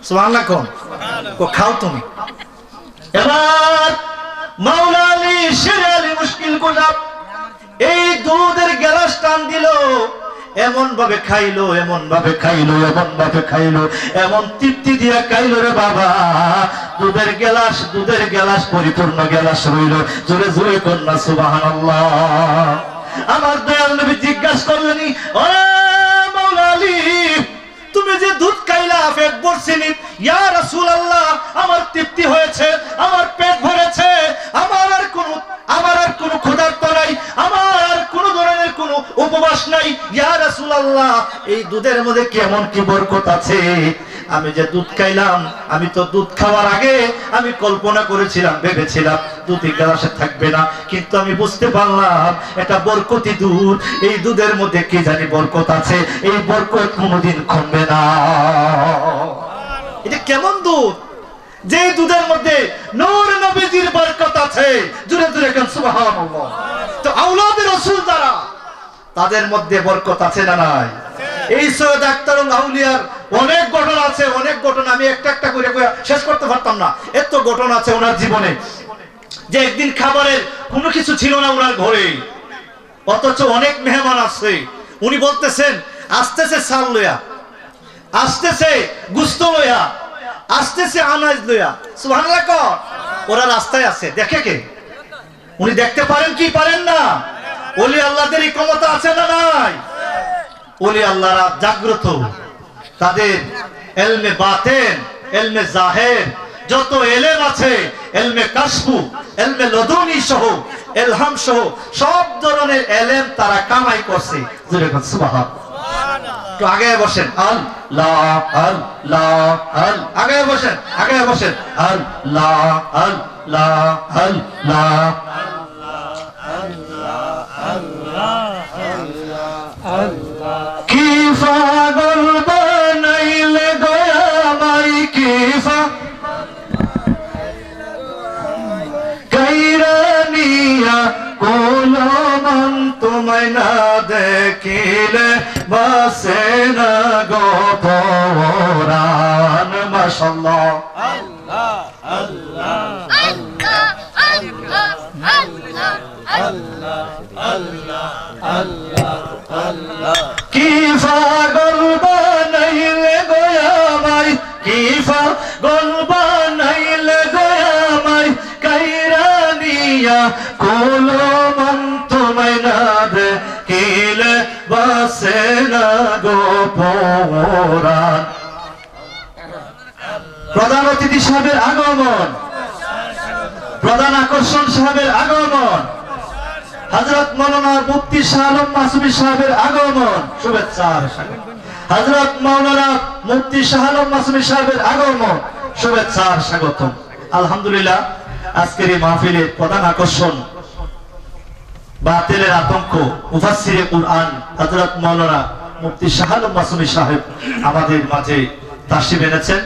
সুবহানাল্লাহ কোন খাও তুমি। এবার মাওলা আলী শের আলী মুশকিল কুজা এই দুধের গ্লাস টান দিল, এমন ভাবে খাইলো, এমন ভাবে খাইলো, এমন ভাবে খাইলো, এমন তৃপ্তি দিয়া খাইলো রে বাবা, দুধের গ্লাস পরিপূর্ণ গ্লাস রইল। জোরে জোরে কন্যা সুবহানাল্লাহ। আমার দয়াল নবী জিজ্ঞাসা করলেন, ওরে মাওলা আলী, তুমি যে দুধ খাইলা পেট ভরছিনি, ইয়া রাসূলুল্লাহ আমার তৃপ্তি হয়েছে, আমার পেট ভরেছে, আমার আর কোনো ক্ষুধার্ত নাই, আমার আর কোনো ধরনের কোনো উপবাস নাই। ইয়া রাসূলুল্লাহ এই দুধের মধ্যে কেমন কি বরকত আছে। আমি যে দুধ খাইলাম, আমি তো দুধ খাওয়ার আগে আমি কল্পনা করেছিলাম, ভেবেছিলাম দুধ গ্লাসে থাকবে না, কিন্তু আমি বুঝতে পারলাম এটা বরকতি দুধ, এই দুধের মধ্যে কি জানি বরকত আছে, এই বরকত কোনোদিন কমবে না। এটা কেমন দুধ, যে দুধের মধ্যে নূর নবীজির বরকত আছে। জোরে জোরে গান সুবহানাল্লাহ। তো আওলাদে রাসূল যারা, তাদের মধ্যে বরকত আছে না নাই? এই সৈয়দ আখতারুল আউলিয়ার অনেক ঘটনা আছে, অনেক ঘটনা আমি একটা একটা করে শেষ করতে পারতাম না, এত ঘটনা আছে ওনার জীবনে। যে একদিন খাবারের কোনো কিছু ছিল না ওনার ঘরে, অথচ অনেক মেহমান আসছে, উনি বলতেছেন আসতেছে চাল লইয়া, আসতেছে গুস্ত লইয়া, আসতেছে আনাজ লইয়া। সুবহানাল্লাহ কর। ওরা রাস্তায় আছে, দেখে কে? উনি দেখতে পারেন কি পারেন না? ওলি আল্লাহদের এই ক্ষমতা আছে না নাই? ওলি আল্লাহরা জাগ্রত, তাদের ইলমে বাতিন, ইলমে জাহির, যত ইলম আছে, ইলমে কাশফু, ইলমে লদুনি সহ, ইলহাম সহ সব ধরনের ইলম তারা কামাই করছে। জোরে বল সুবহানাল্লাহ। তো আগে বসেন, আল্লাহ আল্লাহ আল্লাহ, আগে বসেন, আগে বসেন, আল্লাহ আল্লাহ আল্লাহ কি পাগল বানাইলে দয়াময়, কি কাইরানিয়া কোলো মন তোমায় না দেখিলে বাসে না গো পরাণ। মাশাআল্লাহ। আল্লাহ আল্লাহ আল্লাহ আল্লাহ আল্লাহ আল্লাহ আল্লাহ আল্লাহ। কি পাগল বানাইলে গোয়ামাই, কি পাগল বানাইলে গোয়ামাই, কাইরানিয়া কোলো মন তোমায় না দেখিলে বাসে না গো পরাণ। প্রধান অতিথি সাহেবের আগমন, প্রধান আকর্ষণ সাহেবের আগমন, হযরত মাওলানা মুফতি শাহ আলম মাসুমি সাহেবের আগমন, শুভেচ্ছা। হযরত মাওলানা মুফতি শাহ আলম মাসুমি সাহেবের আগমন, শুভেচ্ছা স্বাগতম। আলহামদুলিল্লাহ আজকের এই মাহফিলের প্রধান আকর্ষণ বাতিলের আতঙ্ক, মুফাসসিরে কুরআন হযরত মাওলানা মুফতি শাহ আলম মাসুমি সাহেব আমাদের মাঝে তাশরীফ এনেছেন।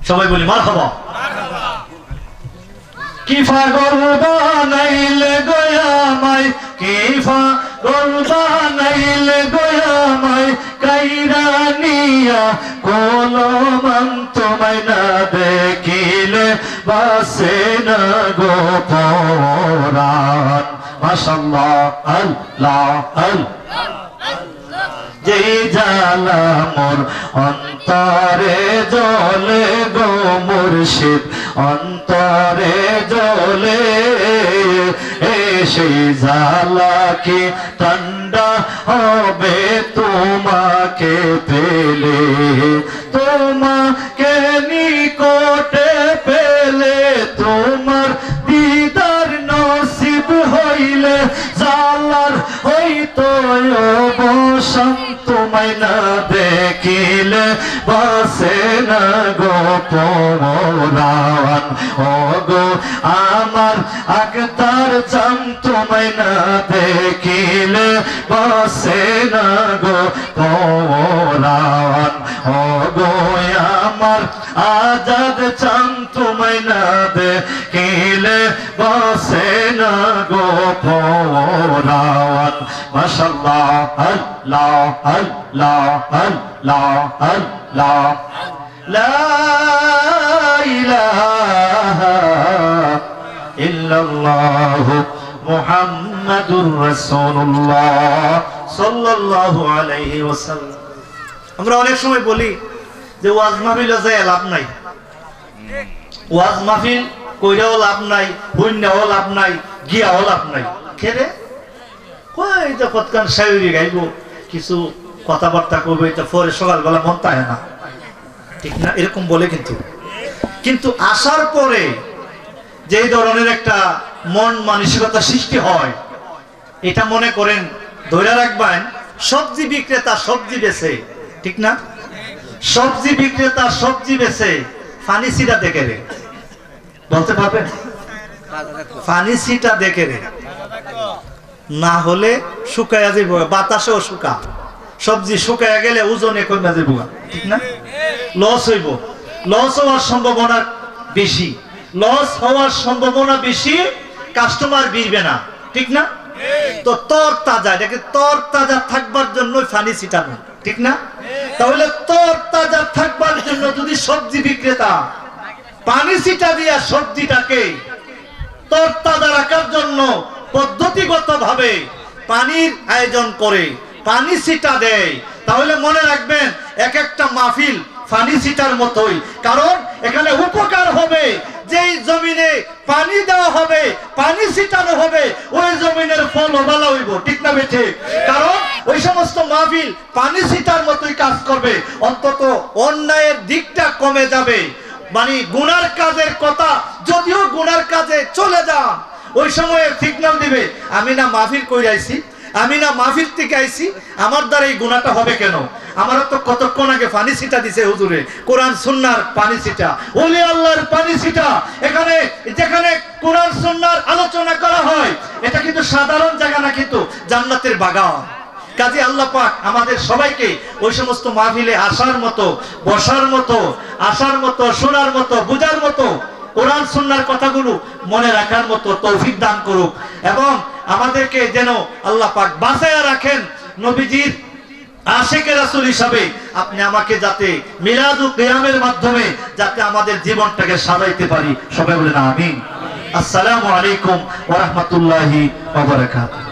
সবাই বলি মারহাবা। কি পাগল বানাইলে গোয়ামাই, কি পাগল বানাইলে গোয়ামাই, কাইরানিয়া কোলো মন তোমায় না দেখিলে বাসে না গো পরাণ। মাশাআল্লাহ। আল্লাহ আল্লাহ। যে জ্বালা মোর অন্তরে জ্বলে গো মুর্শিদ, অন্তরে জ্বলে, সেই জ্বালা কি ঠান্ডা হবে তোমাকে পেলে, তোমাকে নিকটে পেলে, তোমার দিদার নসিব হইলে, জালার হইতো অবসান তোমায় না দেখিলে বাসে না গো পরাণ। ও গো আমার আখতার জান তোমায় না দেখিলে বাসে না গো পরাণ। ও গো আমার আজাদ চান তোমায় না দেখিলে বসে না গো পরাণ। মাশাআল্লাহ, আল্লাহ আল্লাহ আল্লাহ আল্লাহ, লা ইলাহা ইল্লাল্লাহ মুহাম্মাদুর রাসূলুল্লাহ সাল্লাল্লাহু আলাইহি ওয়াসাল্লাম। আমরা অনেক সময় বলি যে ওয়াজ মাহফিলে যায় লাভ নাই, ওয়াজ মাহফিল কইরাও লাভ নাই, হইনাও লাভ নাই, গিয়াও লাভ নাই। কেরে কই তো কতক্ষণ শায়রি গাইবো, কিছু কথাবার্তা করবো, এটা পরে সকালবেলা মন তাহে না, ঠিক না? এরকম বলে। কিন্তু আসার পরে যেই ধরনের একটা মন মানসিকতা সৃষ্টি হয়, এটা মনে করেন ধরে রাখবেন, সবজি বিক্রেতা সবজি বেচে, ঠিক না? সবজি বিক্রেতা সবজি বেচে, ফানিসিটা দেখে রে, বলতে পারবেন? ফানিসিটা দেখে রে, না হলে শুকায়া যাইব, বাতাসেও শুকা, সবজি শুকায়া গেলে ওজনে কমে যাইব, ঠিক না? লস হইব, লস হওয়ার সম্ভাবনা বেশি, লস হওয়ার সম্ভাবনা বেশি, কাস্টমার বিরবে না, ঠিক না? তো তর তাজা, এটাকে তর তাজা থাকবার জন্য ফানি ছিটানো, ঠিক না? তাহলে তর তাজা থাকবার জন্য যদি সবজি বিক্রেতা পানি ছিটা দিয়া সবজিটাকে তর তাজা রাখার জন্য পদ্ধতিগত ভাবে পানির আয়োজন করে পানি ছিটা দেয়, তাহলে মনে রাখবেন এক একটা মাহফিল পানি ছিটার মতোই। কারণ এখানে উপকার হবে, যেই জমিনে পানি দেওয়া হবে, পানি ছিটানো হবে, ওই জমিনের ফল ভালো হইব, ঠিক না বেঠে? কারণ ওই সমস্ত মাহফিল পানি ছিটার মতোই কাজ করবে, অন্তত অন্যায়ের দিকটা কমে যাবে। মানে গুনার কাজের কথা যদিও গুনার কাজে চলে যান, ওই সময়ে সিগন্যাল দিবে, আমি না মাহফিল কইরাইছি, আমি না মাহফিল থেকে আইছি, আমার দ্বারা এই গুনাহটা হবে কেন? আমার তো কতক্ষণ আগে পানি ছিটা দিছে হুজুরে, কোরআন সুন্নাহর পানি ছিটা, ওলি আল্লাহর পানি ছিটা। এখানে যেখানে কোরআন সুন্নাহর আলোচনা করা হয়, এটা কিন্তু সাধারণ জায়গা না, কিন্তু জান্নাতের বাগান। কাজে আল্লাহ পাক আমাদের সবাইকে ওই সমস্ত মাহফিলে আসার মতো, বসার মতো, আসার মতো, শোনার মতো, বুঝার মতো, কোরআন সুন্নাহর কথাগুলো মনে রাখার মতো তৌফিক দান করুক, এবং আমাদেরকে যেন আল্লাহ পাক বাঁচায়া রাখেন নবীজির আশিকে রাসূল হিসাবে। আপনি আমাকে যাতে মিলাদুল কিয়ামের মাধ্যমে যাতে আমাদের জীবনটাকে সাজাইতে পারি, সবাই বলেন আমিন। আসসালামু আলাইকুম ওয়া রাহমাতুল্লাহি ওয়া বারাকাতুহু।